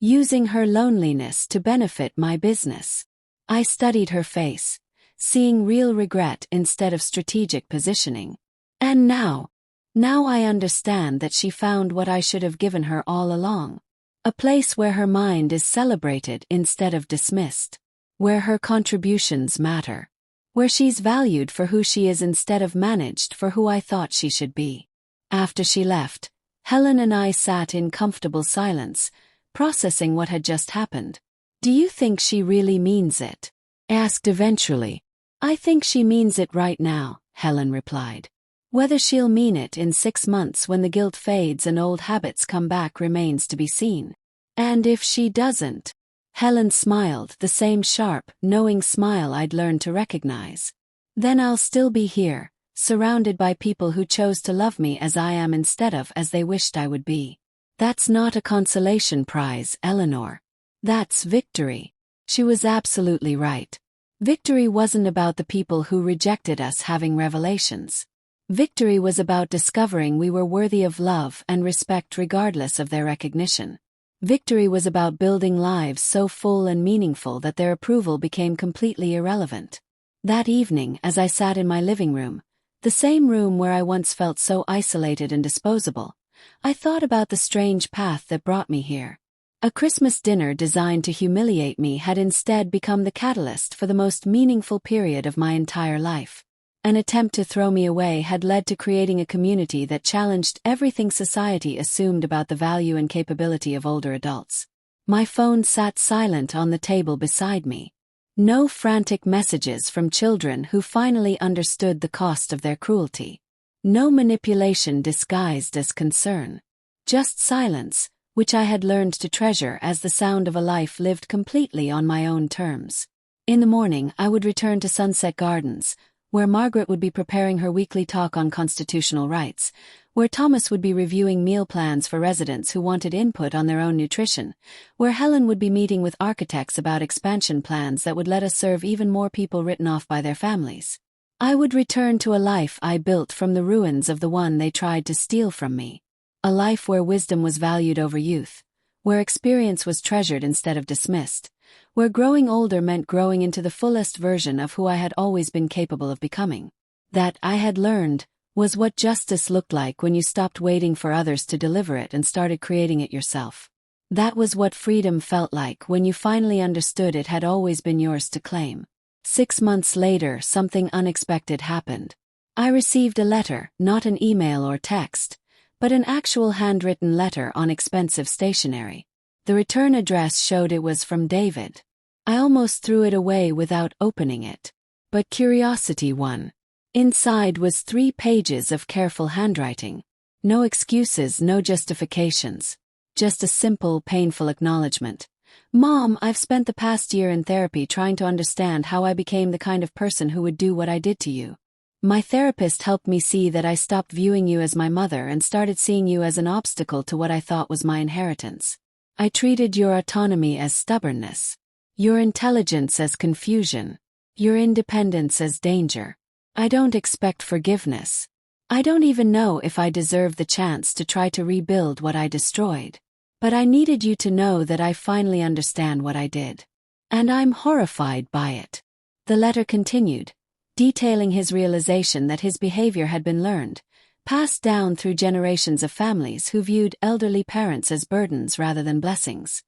Using her loneliness to benefit my business. I studied her face, seeing real regret instead of strategic positioning. And now I understand that she found what I should have given her all along. A place where her mind is celebrated instead of dismissed. Where her contributions matter. Where she's valued for who she is instead of managed for who I thought she should be. After she left, Helen and I sat in comfortable silence, processing what had just happened. Do you think she really means it? Asked eventually. I think she means it right now, Helen replied. Whether she'll mean it in 6 months when the guilt fades and old habits come back remains to be seen. And if she doesn't? Helen smiled, the same sharp, knowing smile I'd learned to recognize. Then I'll still be here, surrounded by people who chose to love me as I am instead of as they wished I would be. That's not a consolation prize, Eleanor. That's victory. She was absolutely right. Victory wasn't about the people who rejected us having revelations. Victory was about discovering we were worthy of love and respect regardless of their recognition. Victory was about building lives so full and meaningful that their approval became completely irrelevant. That evening, as I sat in my living room, the same room where I once felt so isolated and disposable, I thought about the strange path that brought me here. A Christmas dinner designed to humiliate me had instead become the catalyst for the most meaningful period of my entire life. An attempt to throw me away had led to creating a community that challenged everything society assumed about the value and capability of older adults. My phone sat silent on the table beside me. No frantic messages from children who finally understood the cost of their cruelty. No manipulation disguised as concern. Just silence, which I had learned to treasure as the sound of a life lived completely on my own terms. In the morning, I would return to Sunset Gardens, where Margaret would be preparing her weekly talk on constitutional rights, where Thomas would be reviewing meal plans for residents who wanted input on their own nutrition, where Helen would be meeting with architects about expansion plans that would let us serve even more people written off by their families. I would return to a life I built from the ruins of the one they tried to steal from me. A life where wisdom was valued over youth, where experience was treasured instead of dismissed, where growing older meant growing into the fullest version of who I had always been capable of becoming. That, I had learned, was what justice looked like when you stopped waiting for others to deliver it and started creating it yourself. That was what freedom felt like when you finally understood it had always been yours to claim. 6 months later, something unexpected happened. I received a letter, not an email or text, but an actual handwritten letter on expensive stationery. The return address showed it was from David. I almost threw it away without opening it. But curiosity won. Inside was 3 pages of careful handwriting. No excuses, no justifications. Just a simple, painful acknowledgement. Mom, I've spent the past year in therapy trying to understand how I became the kind of person who would do what I did to you. My therapist helped me see that I stopped viewing you as my mother and started seeing you as an obstacle to what I thought was my inheritance. I treated your autonomy as stubbornness, your intelligence as confusion, your independence as danger. I don't expect forgiveness. I don't even know if I deserve the chance to try to rebuild what I destroyed. But I needed you to know that I finally understand what I did. And I'm horrified by it. The letter continued, detailing his realization that his behavior had been learned, passed down through generations of families who viewed elderly parents as burdens rather than blessings.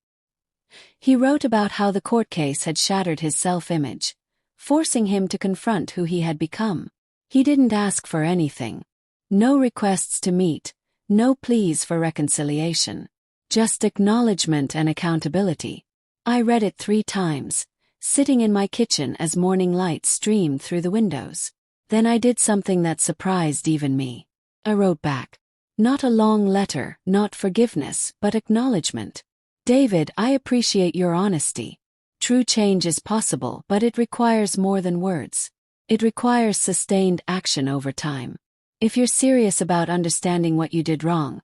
He wrote about how the court case had shattered his self-image, forcing him to confront who he had become. He didn't ask for anything. No requests to meet, no pleas for reconciliation. Just acknowledgement and accountability. I read it 3 times, sitting in my kitchen as morning light streamed through the windows. Then I did something that surprised even me. I wrote back. Not a long letter, not forgiveness, but acknowledgement. David, I appreciate your honesty. True change is possible, but it requires more than words. It requires sustained action over time. If you're serious about understanding what you did wrong,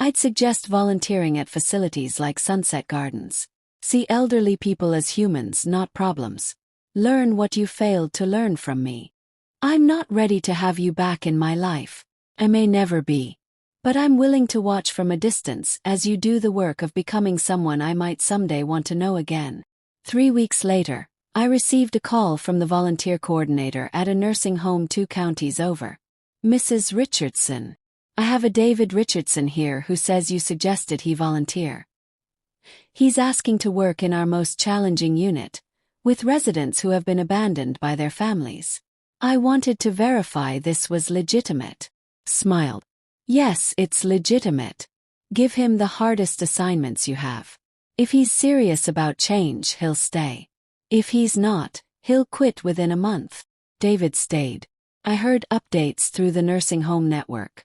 I'd suggest volunteering at facilities like Sunset Gardens. See elderly people as humans, not problems. Learn what you failed to learn from me. I'm not ready to have you back in my life. I may never be. But I'm willing to watch from a distance as you do the work of becoming someone I might someday want to know again. 3 weeks later, I received a call from the volunteer coordinator at a nursing home 2 counties over. Mrs. Richardson. I have a David Richardson here who says you suggested he volunteer. He's asking to work in our most challenging unit, with residents who have been abandoned by their families. I wanted to verify this was legitimate. Smiled. Yes, it's legitimate. Give him the hardest assignments you have. If he's serious about change, he'll stay. If he's not, he'll quit within a month. David stayed. I heard updates through the nursing home network.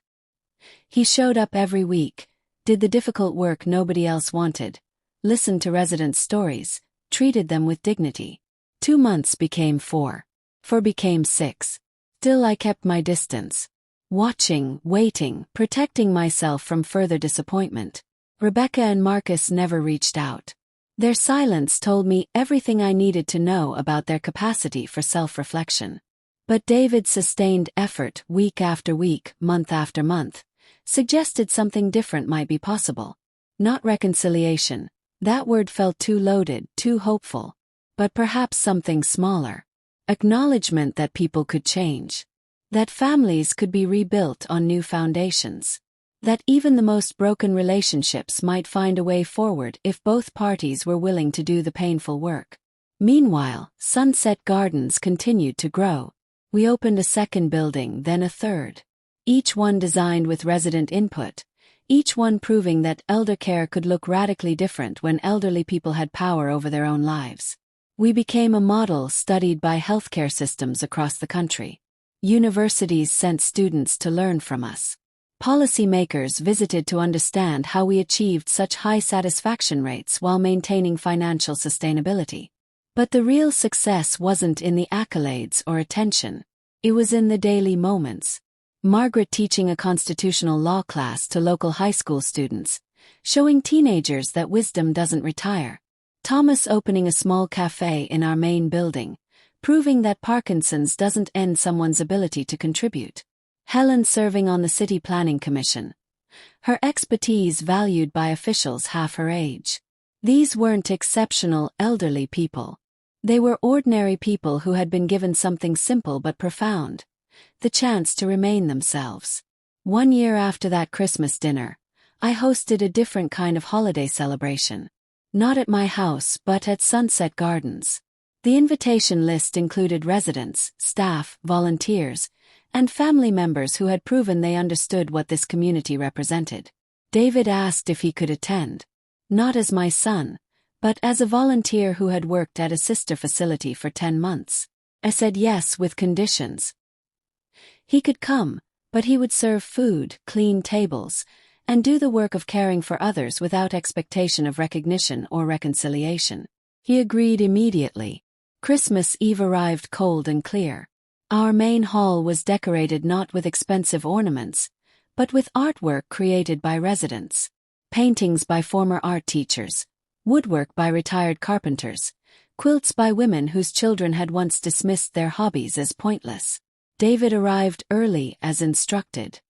He showed up every week, did the difficult work nobody else wanted, listened to residents' stories, treated them with dignity. 2 months became 4. 4 became 6. Still I kept my distance. Watching, waiting, protecting myself from further disappointment. Rebecca and Marcus never reached out. Their silence told me everything I needed to know about their capacity for self-reflection. But David's sustained effort, week after week, month after month, suggested something different might be possible. Not reconciliation. That word felt too loaded, too hopeful. But perhaps something smaller. Acknowledgement that people could change. That families could be rebuilt on new foundations. That even the most broken relationships might find a way forward if both parties were willing to do the painful work. Meanwhile, Sunset Gardens continued to grow. We opened a 2nd building, then a 3rd. Each one designed with resident input, each one proving that elder care could look radically different when elderly people had power over their own lives. We became a model studied by healthcare systems across the country. Universities sent students to learn from us. Policymakers visited to understand how we achieved such high satisfaction rates while maintaining financial sustainability. But the real success wasn't in the accolades or attention. It was in the daily moments. Margaret teaching a constitutional law class to local high school students, showing teenagers that wisdom doesn't retire. Thomas opening a small cafe in our main building, proving that Parkinson's doesn't end someone's ability to contribute. Helen serving on the City Planning Commission. Her expertise valued by officials half her age. These weren't exceptional elderly people. They were ordinary people who had been given something simple but profound: the chance to remain themselves. 1 year after that Christmas dinner, I hosted a different kind of holiday celebration. Not at my house but at Sunset Gardens. The invitation list included residents, staff, volunteers, and family members who had proven they understood what this community represented. David asked if he could attend. Not as my son, but as a volunteer who had worked at a sister facility for 10 months. I said yes with conditions. He could come, but he would serve food, clean tables, and do the work of caring for others without expectation of recognition or reconciliation. He agreed immediately. Christmas Eve arrived cold and clear. Our main hall was decorated not with expensive ornaments, but with artwork created by residents. Paintings by former art teachers, woodwork by retired carpenters, quilts by women whose children had once dismissed their hobbies as pointless. David arrived early as instructed.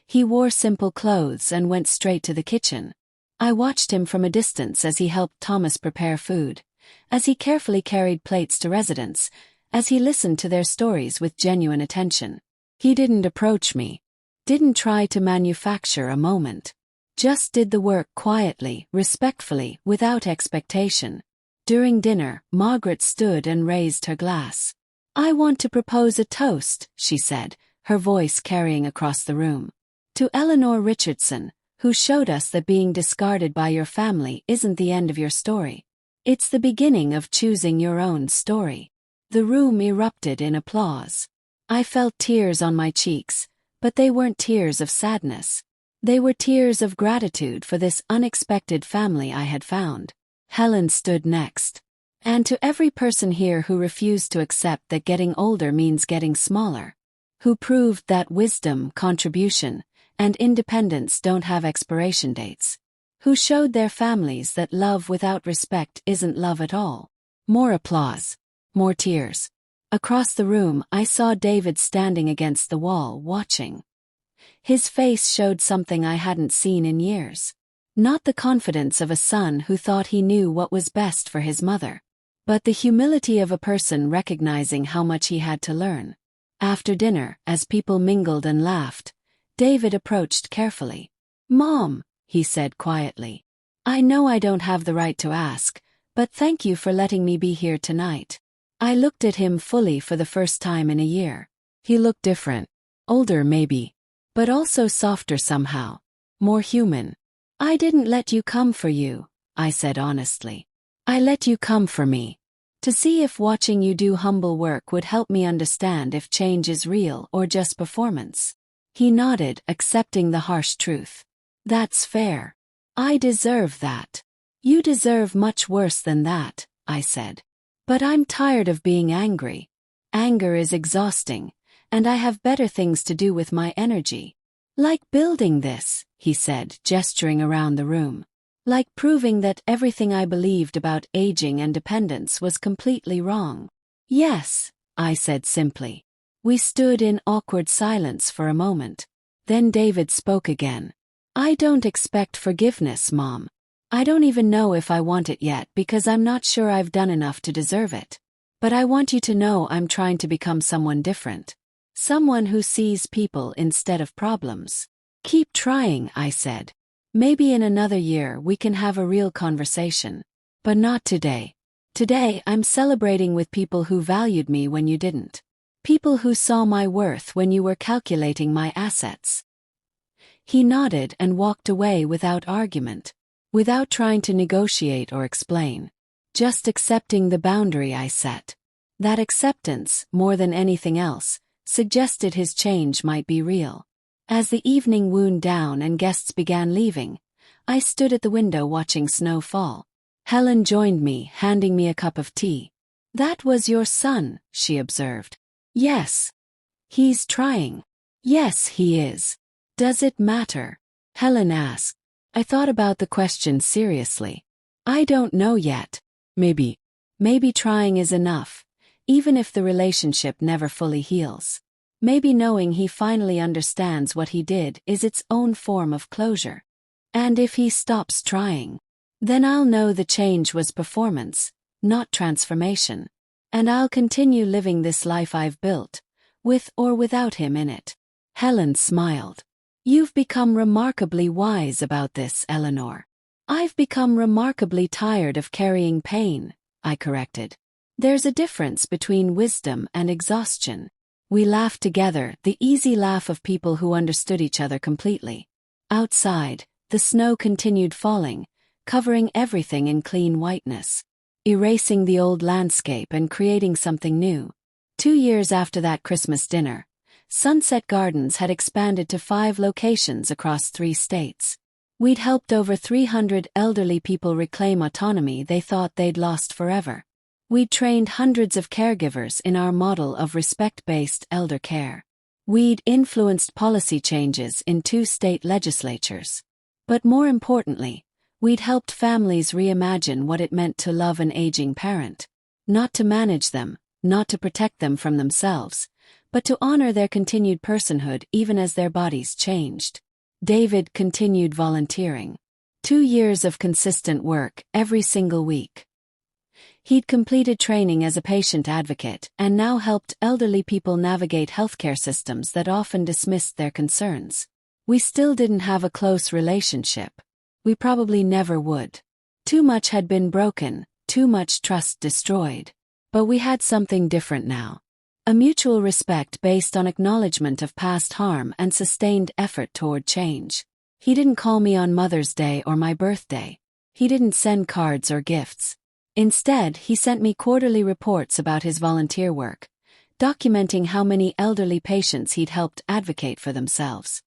He wore simple clothes and went straight to the kitchen. I watched him from a distance as he helped Thomas prepare food, as he carefully carried plates to residents, as he listened to their stories with genuine attention. He didn't approach me, didn't try to manufacture a moment. Just did the work quietly, respectfully, without expectation. During dinner, Margaret stood and raised her glass. "I want to propose a toast," she said, her voice carrying across the room. "To Eleanor Richardson, who showed us that being discarded by your family isn't the end of your story. It's the beginning of choosing your own story." The room erupted in applause. I felt tears on my cheeks, but they weren't tears of sadness. They were tears of gratitude for this unexpected family I had found. Helen stood next. "And to every person here who refused to accept that getting older means getting smaller. Who proved that wisdom, contribution, and independence don't have expiration dates. Who showed their families that love without respect isn't love at all." More applause. More tears. Across the room, I saw David standing against the wall, watching. His face showed something I hadn't seen in years. Not the confidence of a son who thought he knew what was best for his mother, but the humility of a person recognizing how much he had to learn. After dinner, as people mingled and laughed, David approached carefully. "Mom," he said quietly, "I know I don't have the right to ask, but thank you for letting me be here tonight." I looked at him fully for the first time in a year. He looked different. Older maybe, but also softer somehow. More human. "I didn't let you come for you," I said honestly. "I let you come for me. To see if watching you do humble work would help me understand if change is real or just performance." He nodded, accepting the harsh truth. "That's fair. I deserve that." "You deserve much worse than that," I said. "But I'm tired of being angry. Anger is exhausting, and I have better things to do with my energy. Like building this," he said, gesturing around the room. "Like proving that everything I believed about aging and dependence was completely wrong." "Yes," I said simply. We stood in awkward silence for a moment. Then David spoke again. "I don't expect forgiveness, Mom. I don't even know if I want it yet because I'm not sure I've done enough to deserve it. But I want you to know I'm trying to become someone different. Someone who sees people instead of problems." "Keep trying," I said. "Maybe in another year we can have a real conversation. But not today. Today I'm celebrating with people who valued me when you didn't. People who saw my worth when you were calculating my assets." He nodded and walked away without argument, without trying to negotiate or explain. Just accepting the boundary I set. That acceptance, more than anything else, suggested his change might be real. As the evening wound down and guests began leaving, I stood at the window watching snow fall. Helen joined me, handing me a cup of tea. "That was your son," she observed. "Yes. He's trying." "Yes, he is." "Does it matter?" Helen asked. I thought about the question seriously. "I don't know yet. Maybe trying is enough. even if the relationship never fully heals. Maybe knowing he finally understands what he did is its own form of closure. And if he stops trying, then I'll know the change was performance, not transformation. And I'll continue living this life I've built, with or without him in it. Helen smiled. You've become remarkably wise about this, Eleanor. I've become remarkably tired of carrying pain, I corrected. There's a difference between wisdom and exhaustion. We laughed together, the easy laugh of people who understood each other completely. Outside, the snow continued falling, covering everything in clean whiteness, erasing the old landscape and creating something new. 2 years after that Christmas dinner, Sunset Gardens had expanded to 5 locations across 3 states. We'd helped over 300 elderly people reclaim autonomy they thought they'd lost forever. We'd trained hundreds of caregivers in our model of respect-based elder care. We'd influenced policy changes in 2 state legislatures. But more importantly, we'd helped families reimagine what it meant to love an aging parent. Not to manage them, not to protect them from themselves, but to honor their continued personhood even as their bodies changed. David continued volunteering. 2 years of consistent work, every single week. He'd completed training as a patient advocate and now helped elderly people navigate healthcare systems that often dismissed their concerns. We still didn't have a close relationship. We probably never would. Too much had been broken, too much trust destroyed. But we had something different now. A mutual respect based on acknowledgement of past harm and sustained effort toward change. He didn't call me on Mother's Day or my birthday. He didn't send cards or gifts. Instead, he sent me quarterly reports about his volunteer work, documenting how many elderly patients he'd helped advocate for themselves.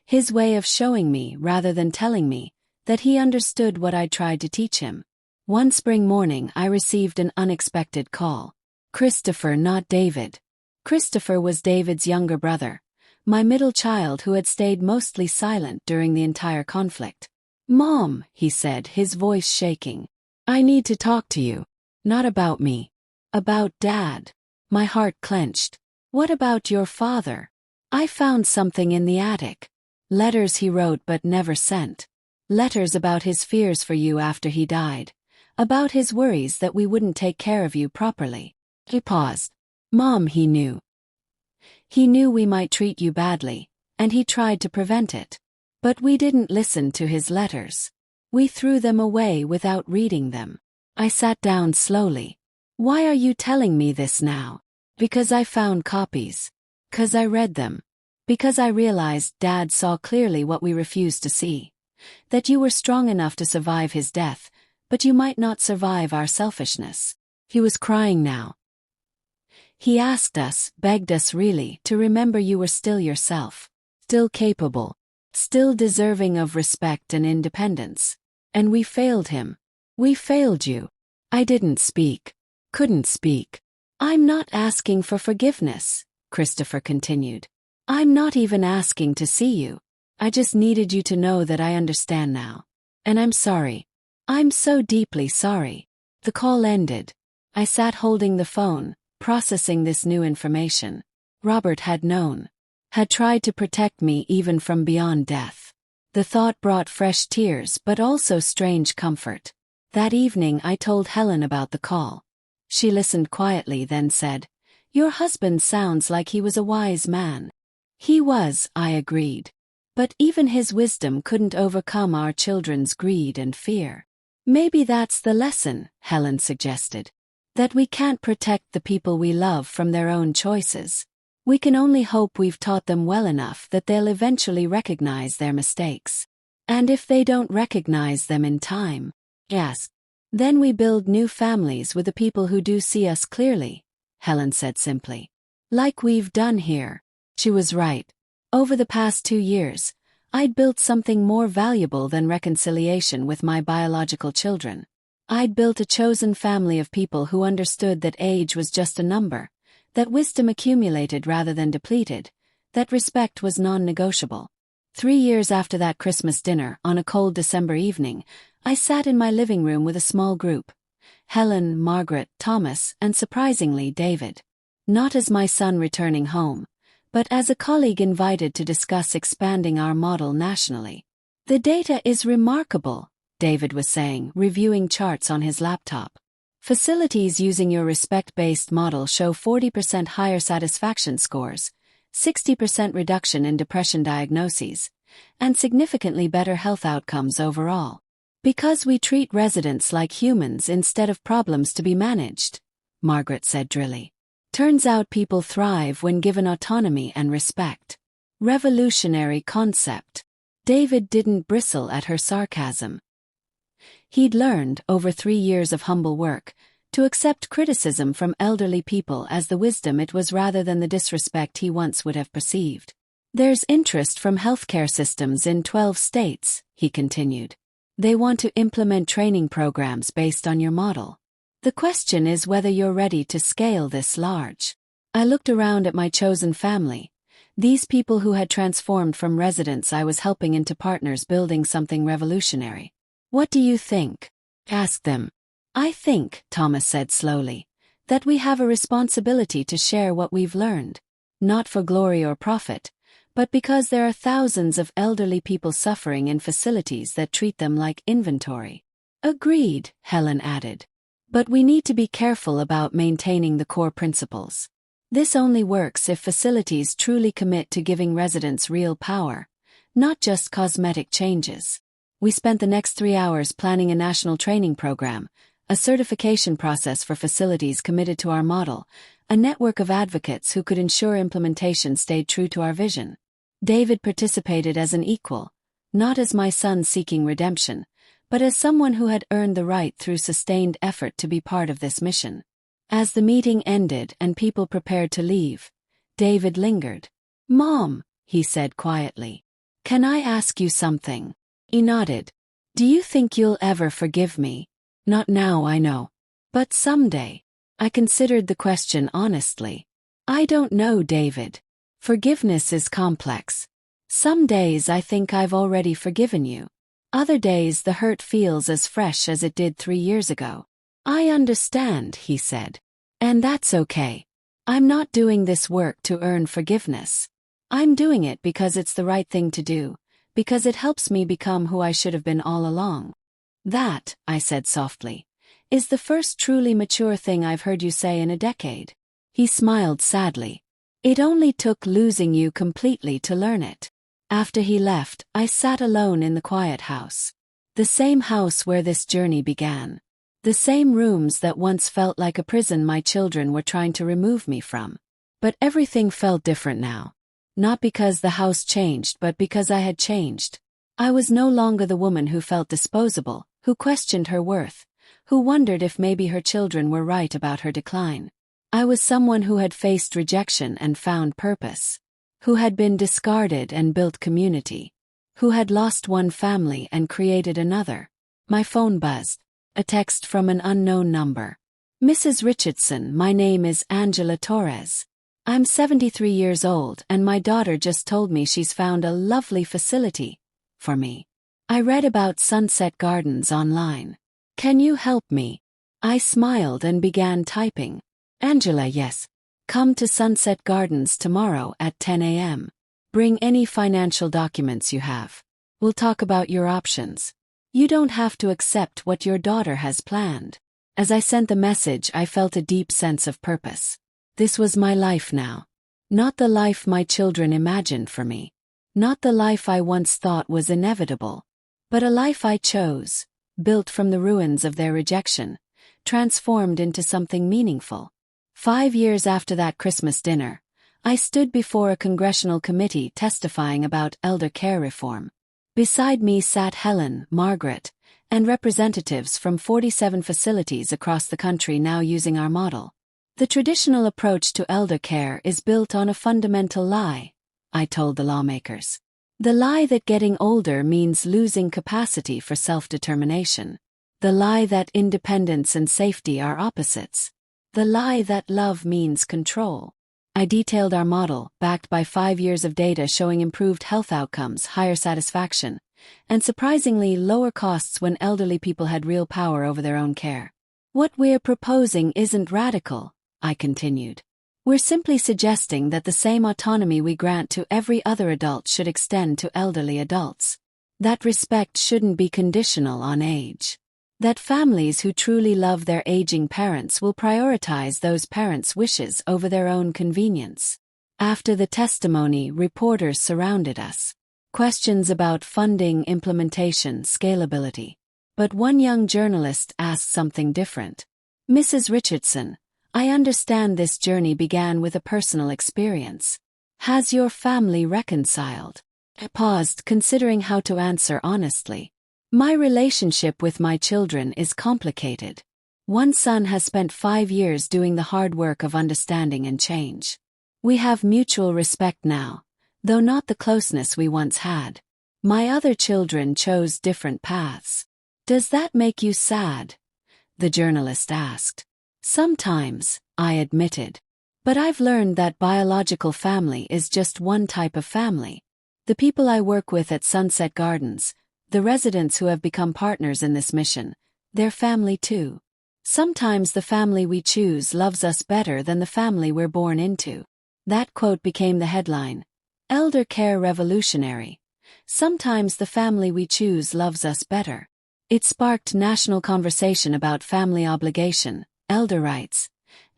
His way of showing me, rather than telling me, that he understood what I'd tried to teach him. One spring morning I received an unexpected call. Christopher, not David. Christopher was David's younger brother, my middle child who had stayed mostly silent during the entire conflict. "Mom," he said, his voice shaking. "I need to talk to you. Not about me. About Dad." My heart clenched. "What about your father?" "I found something in the attic. Letters he wrote but never sent. Letters about his fears for you after he died. About his worries that we wouldn't take care of you properly." He paused. "Mom, he knew. He knew we might treat you badly, and he tried to prevent it. But we didn't listen to his letters. We threw them away without reading them." I sat down slowly. "Why are you telling me this now?" "Because I found copies. 'Cause I read them. Because I realized Dad saw clearly what we refused to see. That you were strong enough to survive his death, but you might not survive our selfishness." He was crying now. "He asked us, begged us really, to remember you were still yourself. Still capable. Still deserving of respect and independence. And we failed him. We failed you." I didn't speak. Couldn't speak. "I'm not asking for forgiveness," Christopher continued. "I'm not even asking to see you. I just needed you to know that I understand now. And I'm sorry. I'm so deeply sorry." The call ended. I sat holding the phone, processing this new information. Robert had known. Had tried to protect me even from beyond death. The thought brought fresh tears but also strange comfort. That evening I told Helen about the call. She listened quietly, then said, "Your husband sounds like he was a wise man." "He was," I agreed. "But even his wisdom couldn't overcome our children's greed and fear." "Maybe that's the lesson," Helen suggested. "That we can't protect the people we love from their own choices. We can only hope we've taught them well enough that they'll eventually recognize their mistakes. And if they don't recognize them in time, yes, then we build new families with the people who do see us clearly," Helen said simply. "Like we've done here." She was right. Over the past 2 years, I'd built something more valuable than reconciliation with my biological children. I'd built a chosen family of people who understood that age was just a number, that wisdom accumulated rather than depleted, that respect was non-negotiable. 3 years after that Christmas dinner, on a cold December evening, I sat in my living room with a small group. Helen, Margaret, Thomas, and surprisingly David. Not as my son returning home, but as a colleague invited to discuss expanding our model nationally. The data is remarkable, David was saying, reviewing charts on his laptop. Facilities using your respect-based model show 40% higher satisfaction scores, 60% reduction in depression diagnoses, and significantly better health outcomes overall. Because we treat residents like humans instead of problems to be managed, Margaret said drily. Turns out people thrive when given autonomy and respect. Revolutionary concept. David didn't bristle at her sarcasm. He'd learned, over 3 years of humble work, to accept criticism from elderly people as the wisdom it was rather than the disrespect he once would have perceived. There's interest from healthcare systems in 12 states, he continued. They want to implement training programs based on your model. The question is whether you're ready to scale this large. I looked around at my chosen family, these people who had transformed from residents I was helping into partners building something revolutionary. What do you think? Asked them. I think, Thomas said slowly, that we have a responsibility to share what we've learned, not for glory or profit, but because there are thousands of elderly people suffering in facilities that treat them like inventory. Agreed, Helen added. But we need to be careful about maintaining the core principles. This only works if facilities truly commit to giving residents real power, not just cosmetic changes. We spent the next 3 hours planning a national training program, a certification process for facilities committed to our model, a network of advocates who could ensure implementation stayed true to our vision. David participated as an equal, not as my son seeking redemption, but as someone who had earned the right through sustained effort to be part of this mission. As the meeting ended and people prepared to leave, David lingered. Mom, he said quietly, can I ask you something? He nodded. Do you think you'll ever forgive me? Not now, I know. But someday. I considered the question honestly. I don't know, David. Forgiveness is complex. Some days I think I've already forgiven you. Other days the hurt feels as fresh as it did 3 years ago. I understand, he said. And that's okay. I'm not doing this work to earn forgiveness. I'm doing it because it's the right thing to do, because it helps me become who I should have been all along. That, I said softly, is the first truly mature thing I've heard you say in a decade. He smiled sadly. It only took losing you completely to learn it. After he left, I sat alone in the quiet house. The same house where this journey began. The same rooms that once felt like a prison my children were trying to remove me from. But everything felt different now. Not because the house changed, but because I had changed. I was no longer the woman who felt disposable, who questioned her worth, who wondered if maybe her children were right about her decline. I was someone who had faced rejection and found purpose, who had been discarded and built community, who had lost one family and created another. My phone buzzed. A text from an unknown number. Mrs. Richardson, my name is Angela Torres. I'm 73 years old and my daughter just told me she's found a lovely facility for me. I read about Sunset Gardens online. Can you help me? I smiled and began typing. Angela, yes. Come to Sunset Gardens tomorrow at 10 a.m. Bring any financial documents you have. We'll talk about your options. You don't have to accept what your daughter has planned. As I sent the message, I felt a deep sense of purpose. This was my life now. Not the life my children imagined for me. Not the life I once thought was inevitable. But a life I chose, built from the ruins of their rejection, transformed into something meaningful. 5 years after that Christmas dinner, I stood before a congressional committee testifying about elder care reform. Beside me sat Helen, Margaret, and representatives from 47 facilities across the country now using our model. The traditional approach to elder care is built on a fundamental lie, I told the lawmakers. The lie that getting older means losing capacity for self-determination. The lie that independence and safety are opposites. The lie that love means control. I detailed our model, backed by 5 years of data showing improved health outcomes, higher satisfaction, and surprisingly lower costs when elderly people had real power over their own care. What we're proposing isn't radical, I continued. We're simply suggesting that the same autonomy we grant to every other adult should extend to elderly adults. That respect shouldn't be conditional on age. That families who truly love their aging parents will prioritize those parents' wishes over their own convenience. After the testimony, reporters surrounded us. Questions about funding, implementation, scalability. But one young journalist asked something different. Mrs. Richardson, I understand this journey began with a personal experience. Has your family reconciled? I paused, considering how to answer honestly. My relationship with my children is complicated. One son has spent 5 years doing the hard work of understanding and change. We have mutual respect now, though not the closeness we once had. My other children chose different paths. Does that make you sad? The journalist asked. Sometimes, I admitted. But I've learned that biological family is just one type of family. The people I work with at Sunset Gardens, the residents who have become partners in this mission, they're family too. Sometimes the family we choose loves us better than the family we're born into. That quote became the headline. Elder care revolutionary. Sometimes the family we choose loves us better. It sparked national conversation about family obligation, elder rights,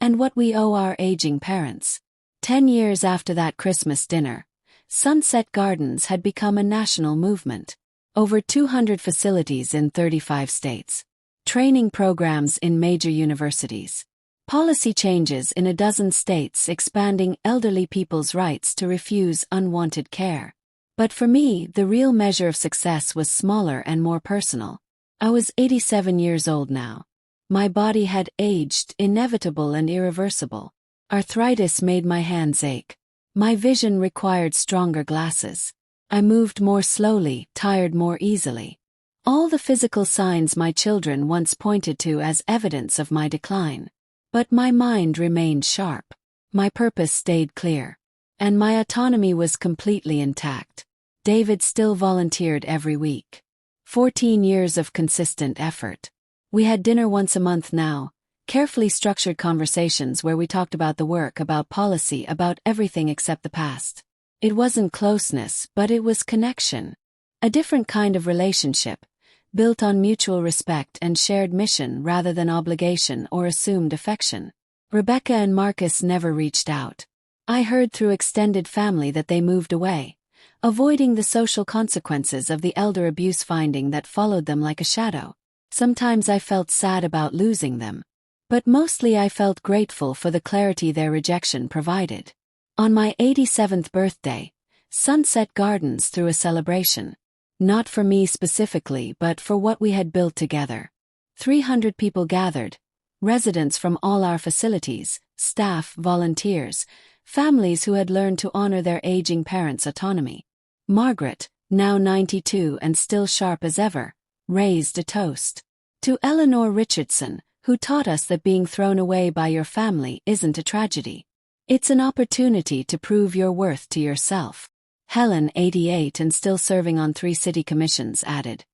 and what we owe our aging parents. 10 years after that Christmas dinner, Sunset Gardens had become a national movement. Over 200 facilities in 35 states. Training programs in major universities. Policy changes in a dozen states expanding elderly people's rights to refuse unwanted care. But for me, the real measure of success was smaller and more personal. I was 87 years old now. My body had aged, inevitable and irreversible. Arthritis made my hands ache. My vision required stronger glasses. I moved more slowly, tired more easily. All the physical signs my children once pointed to as evidence of my decline. But my mind remained sharp. My purpose stayed clear. And my autonomy was completely intact. David still volunteered every week. 14 years of consistent effort. We had dinner once a month now, carefully structured conversations where we talked about the work, about policy, about everything except the past. It wasn't closeness, but it was connection. A different kind of relationship, built on mutual respect and shared mission rather than obligation or assumed affection. Rebecca and Marcus never reached out. I heard through extended family that they moved away, avoiding the social consequences of the elder abuse finding that followed them like a shadow. Sometimes I felt sad about losing them. But mostly I felt grateful for the clarity their rejection provided. On my 87th birthday, Sunset Gardens threw a celebration. Not for me specifically, but for what we had built together. 300 people gathered, residents from all our facilities, staff, volunteers, families who had learned to honor their aging parents' autonomy. Margaret, now 92 and still sharp as ever, raised a toast. To Eleanor Richardson, who taught us that being thrown away by your family isn't a tragedy. It's an opportunity to prove your worth to yourself. Helen, 88 and still serving on 3 city commissions, added.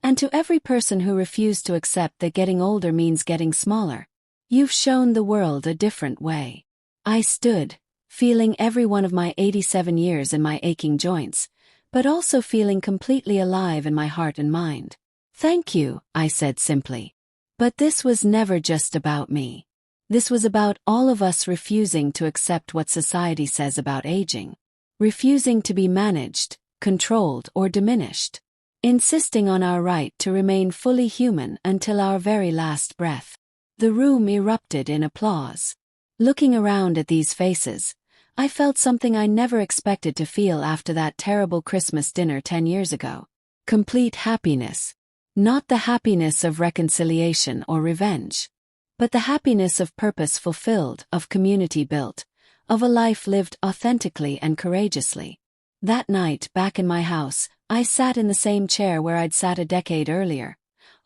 And to every person who refused to accept that getting older means getting smaller. You've shown the world a different way. I stood, feeling every one of my 87 years in my aching joints, but also feeling completely alive in my heart and mind. Thank you, I said simply. But this was never just about me. This was about all of us refusing to accept what society says about aging. Refusing to be managed, controlled, or diminished. Insisting on our right to remain fully human until our very last breath. The room erupted in applause. Looking around at these faces, I felt something I never expected to feel after that terrible Christmas dinner 10 years ago. Complete happiness. Not the happiness of reconciliation or revenge, but the happiness of purpose fulfilled, of community built, of a life lived authentically and courageously. That night, back in my house, I sat in the same chair where I'd sat a decade earlier,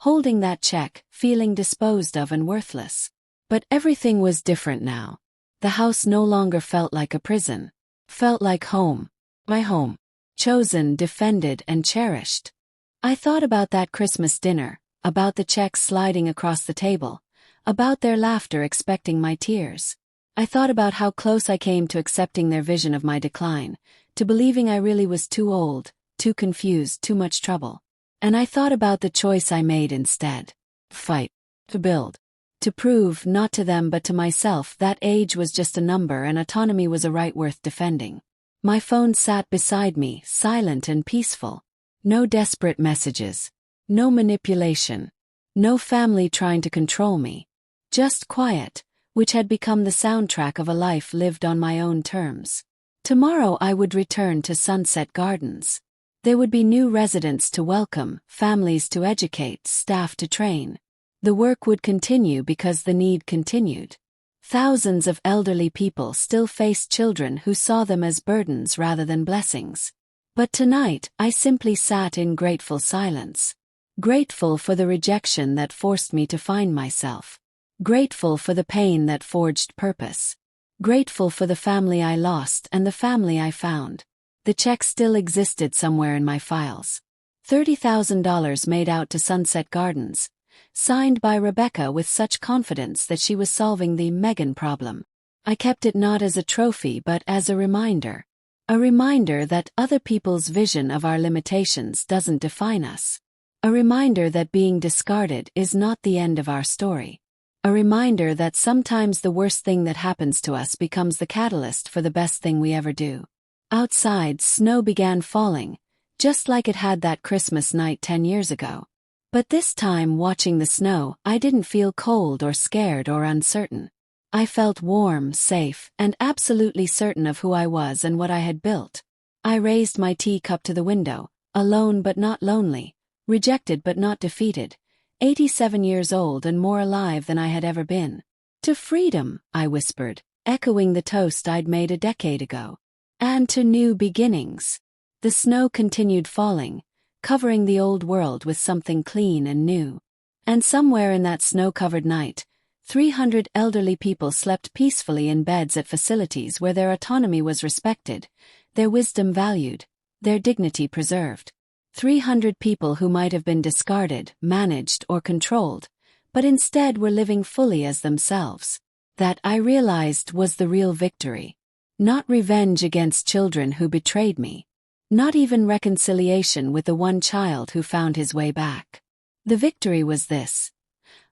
holding that check, feeling disposed of and worthless. But everything was different now. The house no longer felt like a prison. Felt like home. My home. Chosen, defended, and cherished. I thought about that Christmas dinner, about the checks sliding across the table, about their laughter expecting my tears. I thought about how close I came to accepting their vision of my decline, to believing I really was too old, too confused, too much trouble. And I thought about the choice I made instead. Fight. To build. To prove, not to them but to myself, that age was just a number and autonomy was a right worth defending. My phone sat beside me, silent and peaceful. No desperate messages. No manipulation. No family trying to control me. Just quiet, which had become the soundtrack of a life lived on my own terms. Tomorrow I would return to Sunset Gardens. There would be new residents to welcome, families to educate, staff to train. The work would continue because the need continued. Thousands of elderly people still faced children who saw them as burdens rather than blessings. But tonight, I simply sat in grateful silence. Grateful for the rejection that forced me to find myself. Grateful for the pain that forged purpose. Grateful for the family I lost and the family I found. The check still existed somewhere in my files. $30,000 made out to Sunset Gardens, signed by Rebecca with such confidence that she was solving the Megan problem. I kept it not as a trophy but as a reminder. A reminder that other people's vision of our limitations doesn't define us. A reminder that being discarded is not the end of our story. A reminder that sometimes the worst thing that happens to us becomes the catalyst for the best thing we ever do. Outside, snow began falling, just like it had that Christmas night 10 years ago. But this time, watching the snow, I didn't feel cold or scared or uncertain. I felt warm, safe, and absolutely certain of who I was and what I had built. I raised my teacup to the window, alone but not lonely, rejected but not defeated, 87 years old and more alive than I had ever been. To freedom, I whispered, echoing the toast I'd made a decade ago. And to new beginnings. The snow continued falling, covering the old world with something clean and new. And somewhere in that snow-covered night, 300 elderly people slept peacefully in beds at facilities where their autonomy was respected, their wisdom valued, their dignity preserved. 300 people who might have been discarded, managed, or controlled, but instead were living fully as themselves. That, I realized, was the real victory. Not revenge against children who betrayed me. Not even reconciliation with the one child who found his way back. The victory was this.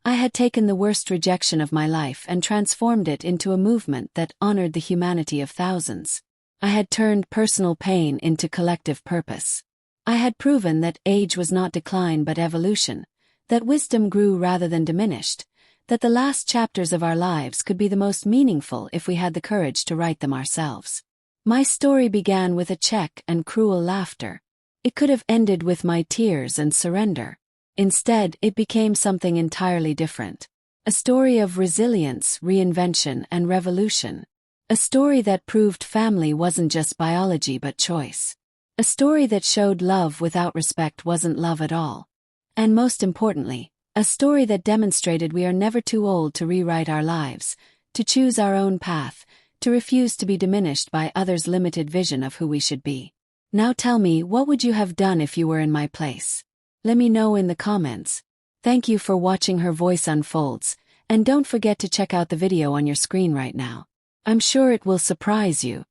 I had taken the worst rejection of my life and transformed it into a movement that honored the humanity of thousands. I had turned personal pain into collective purpose. I had proven that age was not decline but evolution, that wisdom grew rather than diminished, that the last chapters of our lives could be the most meaningful if we had the courage to write them ourselves. My story began with a check and cruel laughter. It could have ended with my tears and surrender. Instead, it became something entirely different. A story of resilience, reinvention, and revolution. A story that proved family wasn't just biology but choice. A story that showed love without respect wasn't love at all. And most importantly, a story that demonstrated we are never too old to rewrite our lives, to choose our own path, to refuse to be diminished by others' limited vision of who we should be. Now tell me, what would you have done if you were in my place? Let me know in the comments. Thank you for watching Her Voice Unfolds, and don't forget to check out the video on your screen right now. I'm sure it will surprise you.